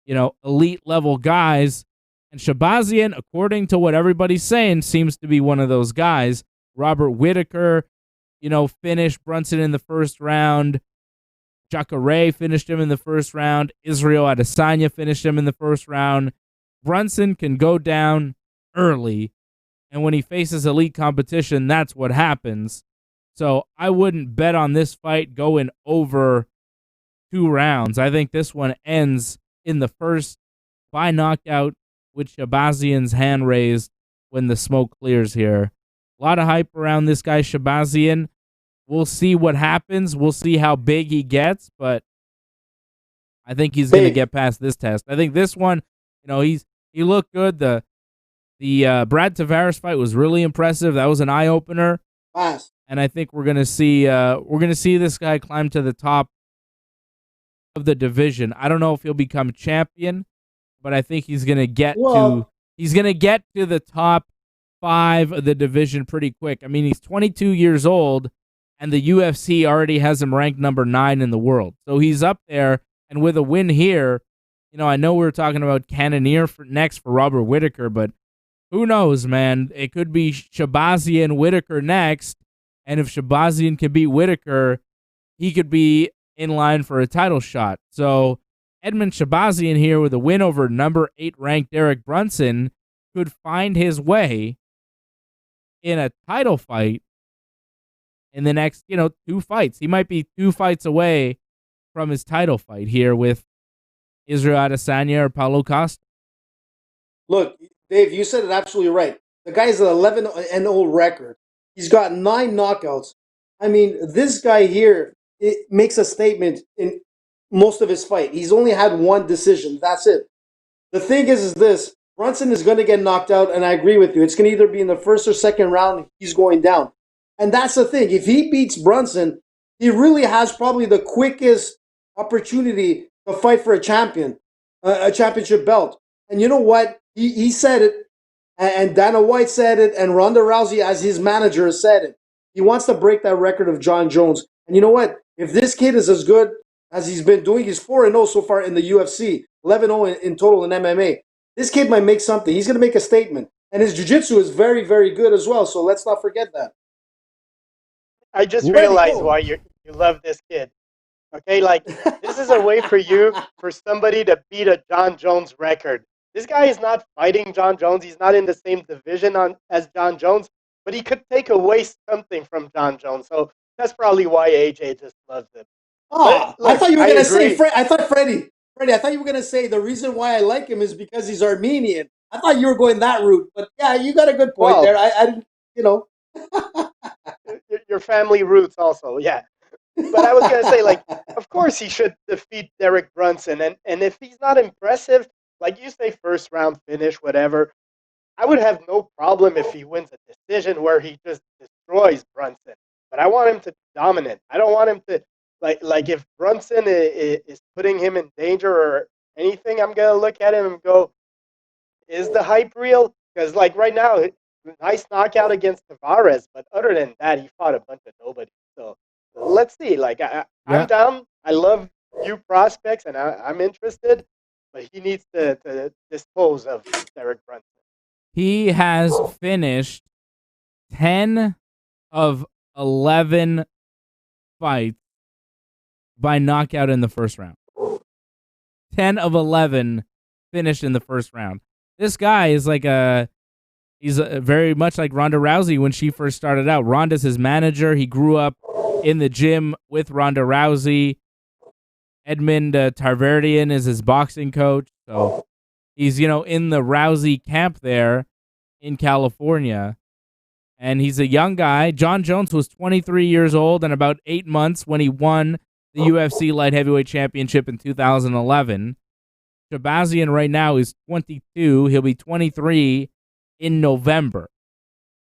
elite level guys. And Shabazian, according to what everybody's saying, seems to be one of those guys. Robert Whittaker, finished Brunson in the first round. Jacare finished him in the first round. Israel Adesanya finished him in the first round. Brunson can go down early And when he faces elite competition, that's what happens. So I wouldn't bet on this fight going over 2 rounds. I think this one ends in the first by knockout with Shabazian's hand raised when the smoke clears here. A lot of hype around this guy, Shabazian. We'll see what happens. We'll see how big he gets, but I think he's going to get past this test. I think this one, he looked good. The Brad Tavares fight was really impressive. That was an eye opener. And I think we're gonna see this guy climb to the top of the division. I don't know if he'll become champion, but I think he's gonna get to the top 5 of the division pretty quick. I mean, he's 22 years old, and the UFC already has him ranked number 9 in the world. So he's up there, and with a win here, I know we were talking about Cannonier next for Robert Whittaker, but who knows, man? It could be Shabazian Whittaker next. And if Shabazian can beat Whittaker, he could be in line for a title shot. So Edmund Shabazian here with a win over number 8 ranked Derek Brunson could find his way in a title fight in the next, 2 fights. He might be 2 fights away from his title fight here with Israel Adesanya or Paulo Costa. Look, Dave, you said it absolutely right. The guy's an 11-0 record. He's got 9 knockouts. I mean, this guy here, it makes a statement in most of his fight. He's only had 1 decision. That's it. The thing is this. Brunson is going to get knocked out, and I agree with you. It's going to either be in the first or second round. He's going down. And that's the thing. If he beats Brunson, he really has probably the quickest opportunity to fight for a championship belt. And you know what? He said it. And Dana White said it, and Ronda Rousey, as his manager, said it. He wants to break that record of John Jones. And you know what? If this kid is as good as he's been doing, he's 4-0 so far in the UFC, 11-0 in total in MMA. This kid might make something. He's going to make a statement. And his jiu-jitsu is very, very good as well, so let's not forget that. I just realized why you love this kid. Okay, this is a way for somebody to beat a John Jones record. This guy is not fighting John Jones. He's not in the same division as John Jones, but he could take away something from John Jones. So that's probably why AJ just loves him. Oh, I thought you were going to say, Freddie, I thought you were going to say the reason why I like him is because he's Armenian. I thought you were going that route, but yeah, you got a good point there. I didn't, Your family roots also, yeah. But I was going to say, of course he should defeat Derek Brunson. And if he's not impressive, like you say, first round finish, whatever, I would have no problem if he wins a decision where he just destroys Brunson. But I want him to dominate. I don't want him to, like if Brunson is putting him in danger or anything, I'm going to look at him and go, is the hype real? Because, right now, nice knockout against Tavares, but other than that, he fought a bunch of nobody. So let's see. I'm down. I love new prospects, and I'm interested. But he needs to dispose of Derek Brunson. He has finished 10 of 11 fights by knockout in the first round. 10 of 11 finished in the first round. This guy is he's very much like Ronda Rousey when she first started out. Ronda's his manager. He grew up in the gym with Ronda Rousey. Edmund Tarverdyan is his boxing coach. So he's, in the Rousey camp there in California. And he's a young guy. John Jones was 23 years old and about 8 months when he won the UFC Light Heavyweight Championship in 2011. Shabazian right now is 22. He'll be 23 in November.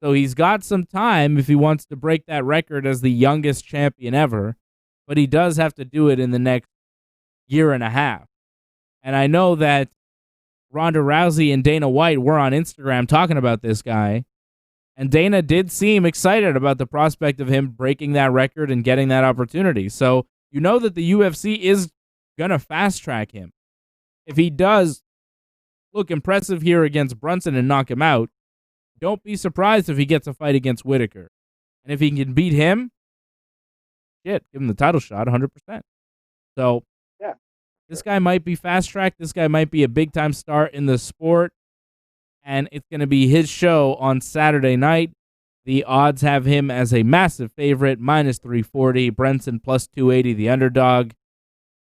So he's got some time if he wants to break that record as the youngest champion ever. But he does have to do it in the next year and a half. And I know that Ronda Rousey and Dana White were on Instagram talking about this guy. And Dana did seem excited about the prospect of him breaking that record and getting that opportunity. So you know that the UFC is going to fast track him. If he does look impressive here against Brunson and knock him out, don't be surprised if he gets a fight against Whittaker. And if he can beat him, give him the title shot 100%. So yeah, this guy might be fast tracked. This guy might be a big time star in the sport. and it's going to be his show on Saturday night. The odds have him as a massive favorite, minus 340. Brunson plus 280, the underdog.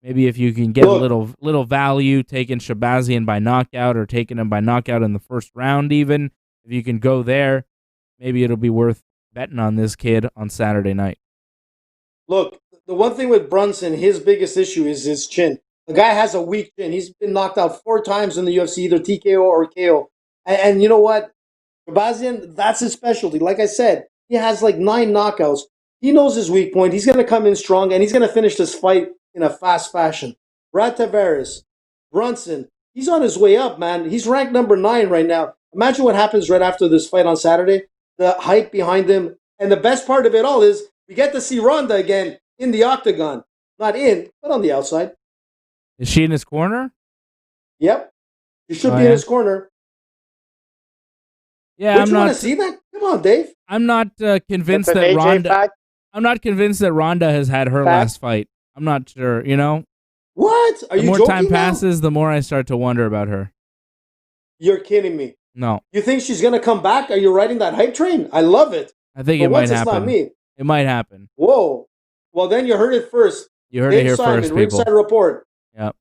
Maybe if you can get a little value, taking Shabazian by knockout or taking him by knockout in the first round even, if you can go there, maybe it'll be worth betting on this kid on Saturday night. Look, the one thing with Brunson, his biggest issue is his chin. The guy has a weak chin. He's been knocked out 4 times in the UFC, either TKO or KO. And you know what? Shabazian, that's his specialty. Like I said, he has like 9 knockouts. He knows his weak point. He's going to come in strong, and he's going to finish this fight in a fast fashion. Brad Tavares, Brunson, he's on his way up, man. He's ranked number 9 right now. Imagine what happens right after this fight on Saturday. The hype behind him. And the best part of it all is we get to see Ronda again in the octagon. Not in, but on the outside. Is she in his corner? Yep. She should be in his corner. Yeah, Don't you want to see that? Come on, Dave. I'm not convinced that Ronda. I'm not convinced that Ronda has had her last fight. I'm not sure. You know. What? Are you joking? The more time passes, the more I start to wonder about her. You're kidding me. No. You think she's gonna come back? Are you riding that hype train? I love it. I think it might happen. It's not me. It might happen. Whoa. Well, then you heard it first. You heard it here Simon, first, people. Ringside Report. Yep.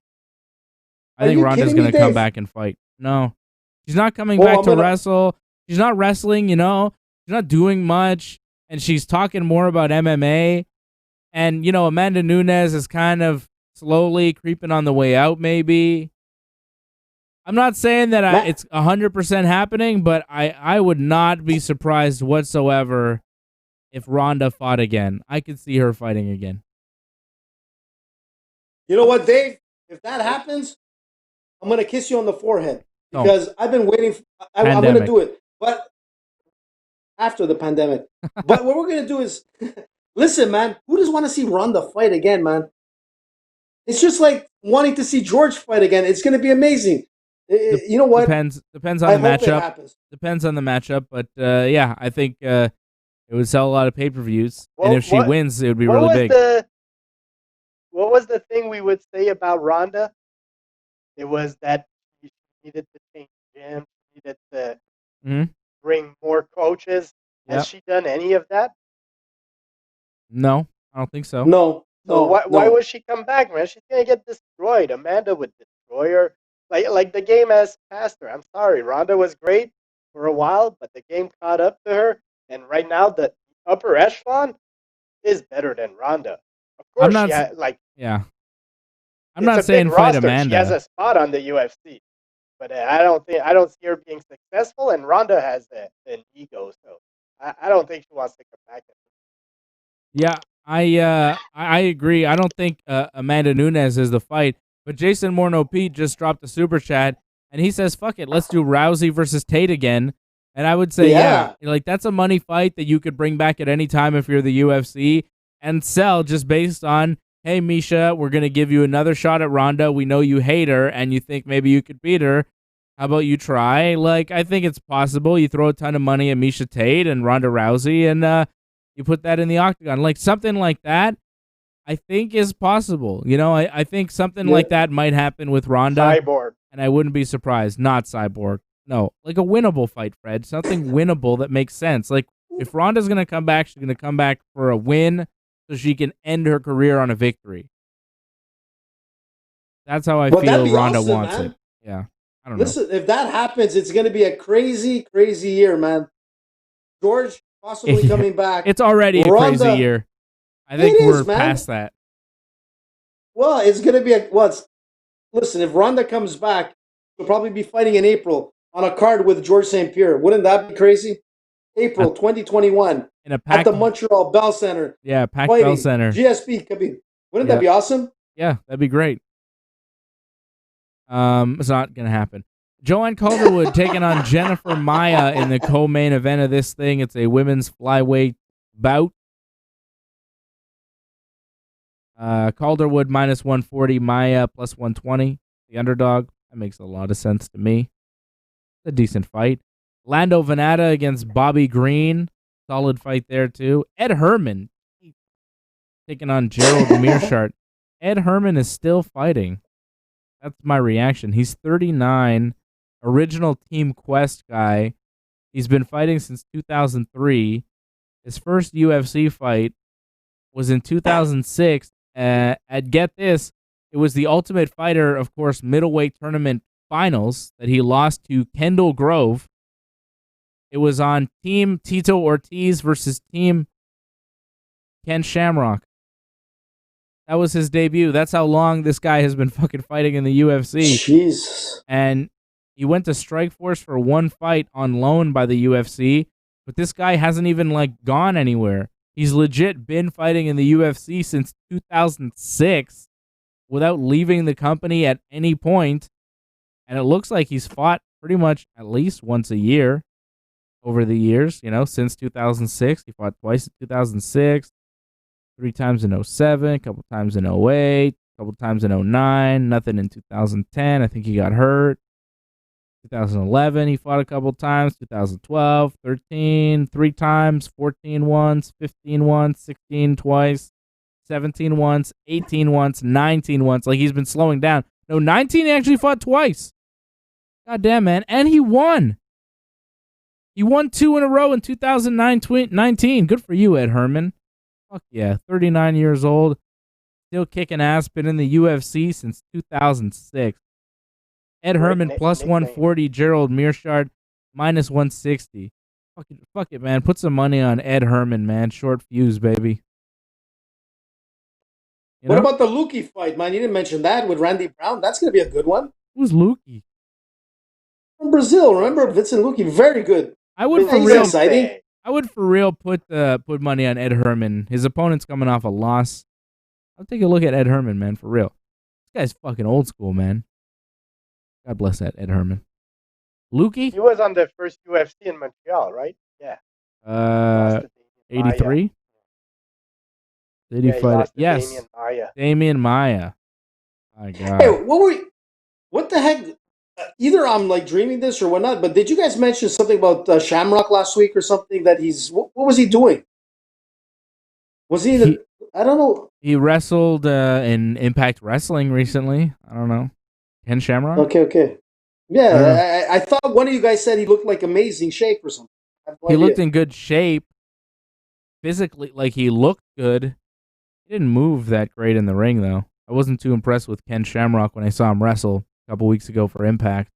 I think Ronda's going to come back and fight. No. She's not coming back to wrestle. She's not wrestling, you know. She's not doing much. And she's talking more about MMA. And, you know, Amanda Nunes is kind of slowly creeping on the way out, maybe. I'm not saying that it's 100% happening, but I would not be surprised whatsoever if Ronda fought again. I could see her fighting again. You know what, Dave? If that happens, I'm going to kiss you on the forehead. Because I've been waiting. I'm going to do it. But after the pandemic. But what we're going to do is, listen, man, who doesn't want to see Ronda fight again, man? It's just like wanting to see George fight again. It's going to be amazing. You know what? Depends on the matchup. Depends on the matchup. But, yeah, I think it would sell a lot of pay-per-views. And if she wins, it would be really big. What was the thing we would say about Ronda? It was that she needed to change gym, she needed to bring more coaches. Has she done any of that? No, I don't think so. No. Why would she come back, man? She's gonna get destroyed. Amanda would destroy her. Like the game has passed her. I'm sorry, Ronda was great for a while, but the game caught up to her, and right now the upper echelon is better than Ronda. Of course, I'm not saying fight Amanda. She has a spot on the UFC, but I don't see her being successful. And Ronda has an ego, so I don't think she wants to come back. Yeah, I agree. I don't think Amanda Nunes is the fight. But Jason Morno Pete just dropped a super chat, and he says, "Fuck it, let's do Rousey versus Tate again." And I would say, yeah, like that's a money fight that you could bring back at any time if you're the UFC and sell just based on, hey, Misha, we're going to give you another shot at Ronda. We know you hate her and you think maybe you could beat her. How about you try? Like, I think it's possible. You throw a ton of money at Misha Tate and Ronda Rousey and you put that in the octagon. Like, something like that, I think is possible. You know, I think something like that might happen with Ronda. Cyborg. And I wouldn't be surprised. Not Cyborg. No, like a winnable fight, Fred. Something winnable that makes sense. Like, if Ronda's going to come back, she's going to come back for a win so she can end her career on a victory. That's how I feel Ronda wants it. Yeah. I don't know. Listen, if that happens, it's going to be a crazy, crazy year, man. George possibly coming back. It's already a crazy year. I think we're past that. Well, it's going to be listen, if Ronda comes back, she'll probably be fighting in April on a card with George St-Pierre. Wouldn't that be crazy? April 2021 at the Montreal Bell Center. Yeah, packed Bell Center. GSP Khabib. Wouldn't that be awesome? Yeah, that'd be great. It's not gonna happen. Joanne Calderwood taking on Jennifer Maia in the co-main event of this thing. It's a women's flyweight bout. Calderwood minus 140, Maia plus 120. The underdog. That makes a lot of sense to me. It's a decent fight. Lando Venata against Bobby Green. Solid fight there, too. Ed Herman taking on Gerald Mearshart. Ed Herman is still fighting. That's my reaction. He's 39. original Team Quest guy. He's been fighting since 2003. His first UFC fight was in 2006. At get this, it was the Ultimate Fighter, of course, middleweight tournament finals that he lost to Kendall Grove. It was on Team Tito Ortiz versus Team Ken Shamrock. That was his debut. That's how long this guy has been fucking fighting in the UFC. Jesus. And he went to Strikeforce for one fight on loan by the UFC, but this guy hasn't even gone anywhere. He's legit been fighting in the UFC since 2006 without leaving the company at any point. And it looks like he's fought pretty much at least once a year over the years, since 2006. He fought twice in 2006, 3 times in 07, a couple times in 08, a couple times in 09, nothing in 2010. I think he got hurt. 2011, he fought a couple times. 2012, 13, 3 times, 14 once, 15 once, 16 twice, 17 once, 18 once, 19 once. He's been slowing down. No, 19 he actually fought twice. God damn, man. And he won. He won 2 in a row in 2019. Good for you, Ed Herman. Fuck yeah. 39 years old. Still kicking ass. Been in the UFC since 2006. Ed Herman plus 140, Gerald Mearshard minus 160. Fuck it, man. Put some money on Ed Herman, man. Short fuse, baby. What about the Lukey fight, man? You didn't mention that with Randy Brown. That's going to be a good one. Who's Lukey? From Brazil. Remember Vincent Lukey? Very good. I would for real put money on Ed Herman. His opponent's coming off a loss. I'll take a look at Ed Herman, man, for real. This guy's fucking old school, man. God bless that, Ed Herman. Lukey? He was on the first UFC in Montreal, right? Yeah. 83? Did he fight it? Yes. Damian Maia. My God. Hey, what the heck? Either I'm dreaming this or whatnot, but did you guys mention something about Shamrock last week or something that what was he doing? Was he I don't know. He wrestled in Impact Wrestling recently. I don't know. Ken Shamrock? Okay. Yeah, I thought one of you guys said he looked like amazing shape or something. He looked in good shape. Physically, he looked good. He didn't move that great in the ring, though. I wasn't too impressed with Ken Shamrock when I saw him wrestle a couple weeks ago for Impact.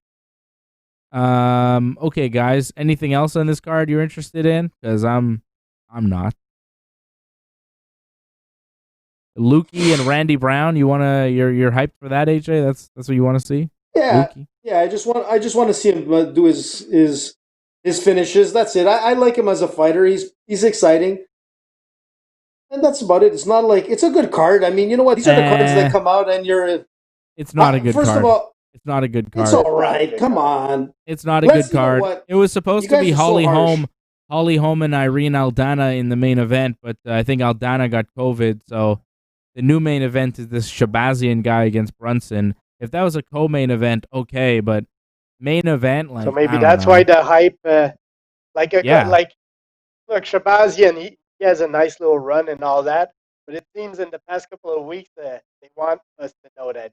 Okay, guys. Anything else on this card you're interested in? Because I'm not. Lukey and Randy Brown. You're hyped for that, AJ? That's what you want to see? Yeah. Lukey? Yeah, I just want to see him do his finishes. That's it. I like him as a fighter. He's exciting. And that's about it. It's not it's a good card. I mean, you know what? These are the cards that come out and you're... It's not a good card. First of all... It's not a good card. It's all right. Come on. It's not a good card. It was supposed to be Holly Holm and Irene Aldana in the main event, but I think Aldana got COVID, so the new main event is this Shabazian guy against Brunson. If that was a co-main event, okay, but main event, so maybe that's why the hype, look, Shabazian, he has a nice little run and all that, but it seems in the past couple of weeks they want us to know that,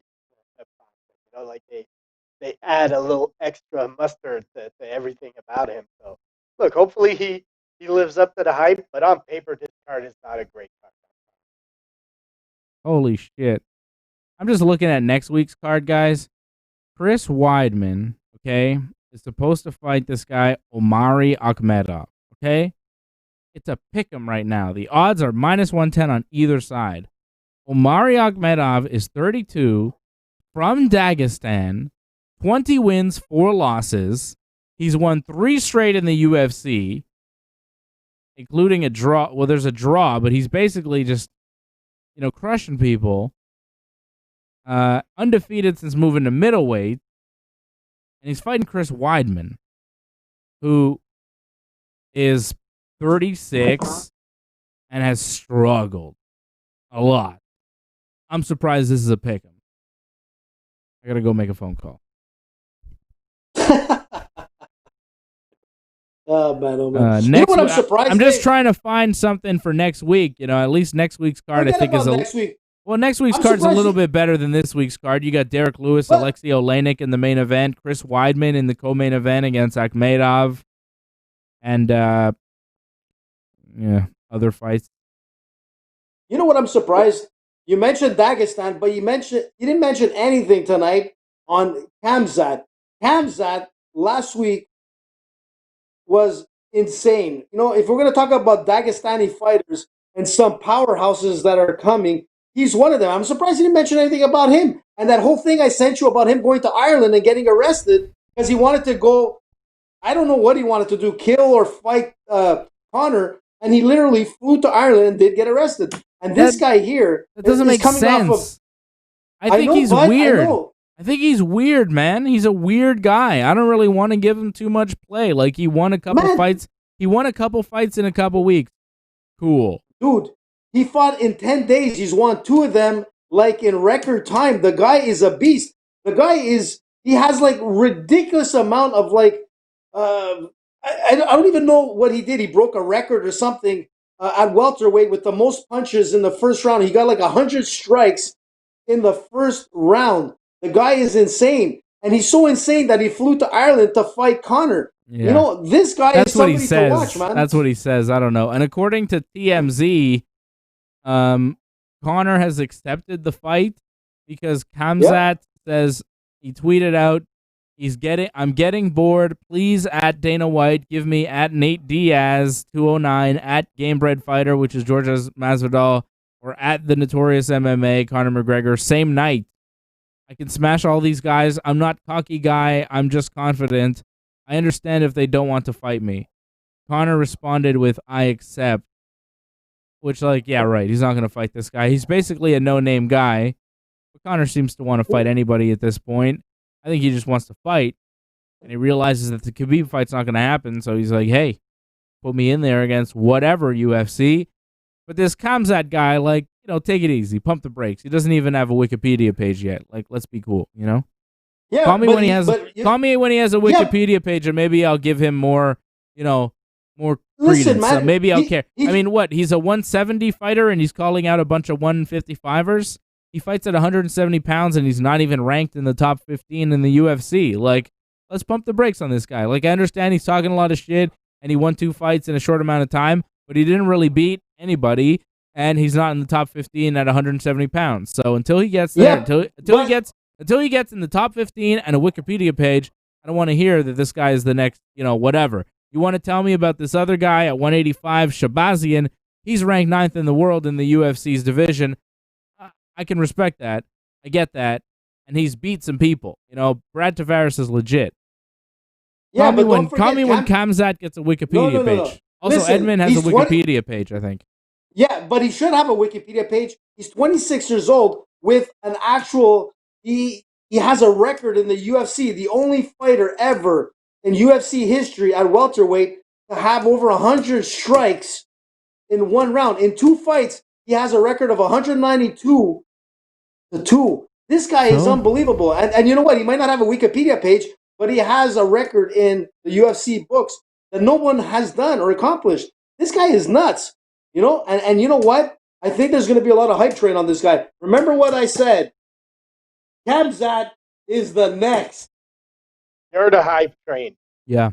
they add a little extra mustard to everything about him. So, look, hopefully he lives up to the hype, but on paper, this card is not a great card. Holy shit. I'm just looking at next week's card, guys. Chris Weidman, okay, is supposed to fight this guy, Omari Akhmedov, okay? It's a pick'em right now. The odds are minus 110 on either side. Omari Akhmedov is 32, from Dagestan, 20 wins, 4 losses. He's won 3 straight in the UFC, including a draw. Well, there's a draw, but he's basically just, crushing people. Undefeated since moving to middleweight. And he's fighting Chris Weidman, who is 36 and has struggled a lot. I'm surprised this is a pick'em. I gotta go make a phone call. Oh man! You know what I'm surprised? I'm just trying to find something for next week. At least next week's card I think is next week. Well, next week's I'm card's a surprised little you- bit better than this week's card. You got Derek Lewis, But- Alexei Oleinik in the main event, Chris Weidman in the co-main event against Akhmedov, and other fights. You know what I'm surprised? You mentioned Dagestan, but you didn't mention anything tonight on Khamzat. Khamzat last week was insane. You know, if we're going to talk about Dagestani fighters and some powerhouses that are coming, he's one of them. I'm surprised you didn't mention anything about him. And that whole thing I sent you about him going to Ireland and getting arrested because he wanted to go, I don't know what he wanted to do, kill or fight Connor. And he literally flew to Ireland and did get arrested. And this guy here That doesn't is make coming sense. off of. I think know, he's bud, weird. I know. I think he's weird, man. He's a weird guy. I don't really want to give him too much play. Like, he won a couple fights. He won a couple fights in a couple weeks. Cool. Dude, he fought in 10 days. He's won 2 of them, like, in record time. The guy is a beast. The guy he has, like, ridiculous amount of, like, I don't even know what he did. He broke a record or something at welterweight with the most punches in the first round. He got, like, 100 strikes in the first round. The guy is insane. And he's so insane that he flew to Ireland to fight Connor. Yeah. You know, this guy That's is what he somebody says. to watch, man. That's what he says. I don't know. And according to TMZ, Connor has accepted the fight because Khamzat says, he tweeted out, I'm getting bored. Please at Dana White, give me at Nate Diaz 209, at Gamebred Fighter, which is Georges Masvidal, or at the Notorious MMA, Conor McGregor, same night. I can smash all these guys. I'm not cocky guy. I'm just confident. I understand if they don't want to fight me. Connor responded with, I accept. Which, like, yeah, right. He's not going to fight this guy. He's basically a no-name guy. But Connor seems to want to fight anybody at this point. I think he just wants to fight. And he realizes that the Khabib fight's not going to happen. So he's like, hey, put me in there against whatever UFC. But this Khamzat guy, like, you know, take it easy. Pump the brakes. He doesn't even have a Wikipedia page yet. Like, let's be cool, you know? Yeah, Call me but when he has a Wikipedia page, and maybe I'll give him more, you know, more credence. Listen, man, So maybe I'll care. I mean, what? He's a 170 fighter, and he's calling out a bunch of 155ers. He fights at 170 pounds, and he's not even ranked in the top 15 in the UFC. Like, let's pump the brakes on this guy. Like, I understand he's talking a lot of shit, and he won 2 fights in a short amount of time, but he didn't really beat anybody, and he's not in the top 15 at 170 pounds. So until he gets there, until he gets in the top 15 and a Wikipedia page, I don't want to hear that this guy is the next, you know, whatever. You want to tell me about this other guy at 185, Shabazian? He's ranked 9th in the world in the UFC's division. I can respect that. I get that. And he's beat some people. You know, Brad Tavares is legit. Yeah, Call me when Khamzat gets a Wikipedia page. Also, Listen, Edmund has a Wikipedia page, I think. Yeah, but he should have a Wikipedia page. He's 26 years old with an actual. He has a record in the UFC. The only fighter ever in UFC history at welterweight to have over 100 strikes in one round. In 2 fights, he has a record of 192 to 2. This guy is unbelievable. And you know what? He might not have a Wikipedia page, but he has a record in the UFC books that no one has done or accomplished. This guy is nuts. You know, and you know what? I think there's going to be a lot of hype train on this guy. Remember what I said. Khamzat is the next. You're the hype train. Yeah.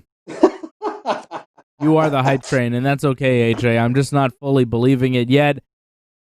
You are the hype train, and that's okay, AJ. I'm just not fully believing it yet.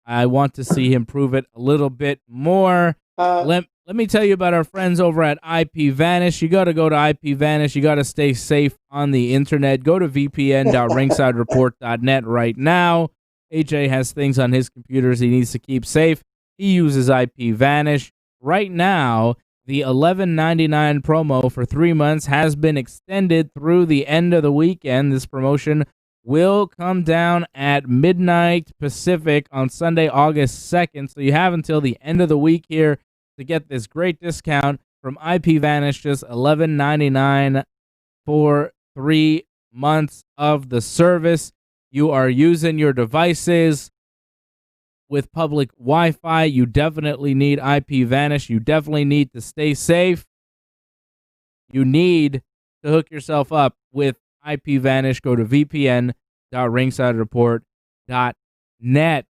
I want to see him prove it a little bit more. Let me tell you about our friends over at IP Vanish. You got to go to IP Vanish. You got to stay safe on the internet. Go to vpn.ringsidereport.net right now. AJ has things on his computers he needs to keep safe. He uses IP Vanish. Right now, the $11.99 promo for 3 months has been extended through the end of the weekend. This promotion will come down at midnight Pacific on Sunday, August 2nd. So you have until the end of the week here to get this great discount from IP Vanish, just $11.99 for 3 months of the service. You are using your devices with public Wi-Fi. You definitely need IP Vanish. You definitely need to stay safe. You need to hook yourself up with IP Vanish. Go to vpn.ringsidereport.net.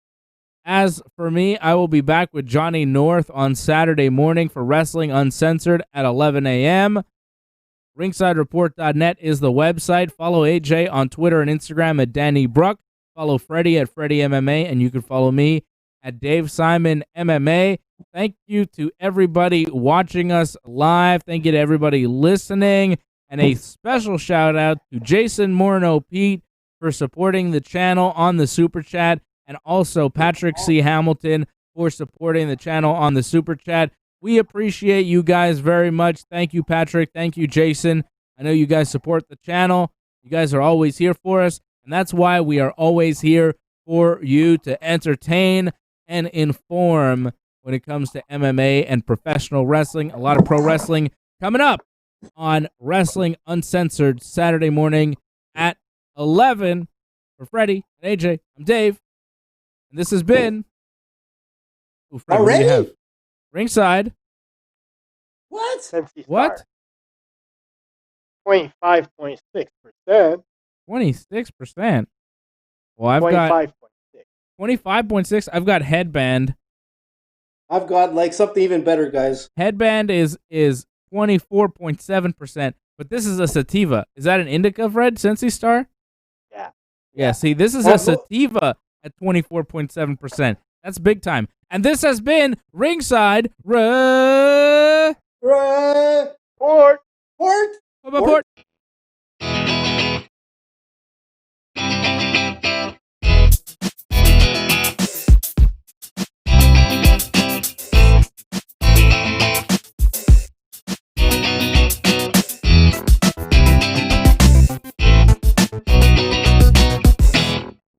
As for me, I will be back with Johnny North on Saturday morning for Wrestling Uncensored at 11 a.m. RingsideReport.net is the website. Follow AJ on Twitter and Instagram at Danny Bruck. Follow Freddie at Freddie MMA, and you can follow me at Dave Simon MMA. Thank you to everybody watching us live. Thank you to everybody listening. And a special shout out to Jason Morneau Pete for supporting the channel on the Super Chat, and also Patrick C. Hamilton for supporting the channel on the Super Chat. We appreciate you guys very much. Thank you, Patrick. Thank you, Jason. I know you guys support the channel. You guys are always here for us, and that's why we are always here for you to entertain and inform when it comes to MMA and professional wrestling. A lot of pro wrestling coming up on Wrestling Uncensored Saturday morning at 11. For Freddie and AJ, I'm Dave. And this has been... Ooh, Fred, what do you have? Ringside. What? Cincy What? Star. 25.6%. 26%. Well, I've got 25.6. 25.6. I've got Headband. I've got like something even better, guys. Headband is 24.7%, but this is a sativa. Is that an indica, Fred? Cincy Star? Yeah. Yeah, see, this is a sativa at 24.7%. That's big time. And this has been Ringside Port. Port. Report.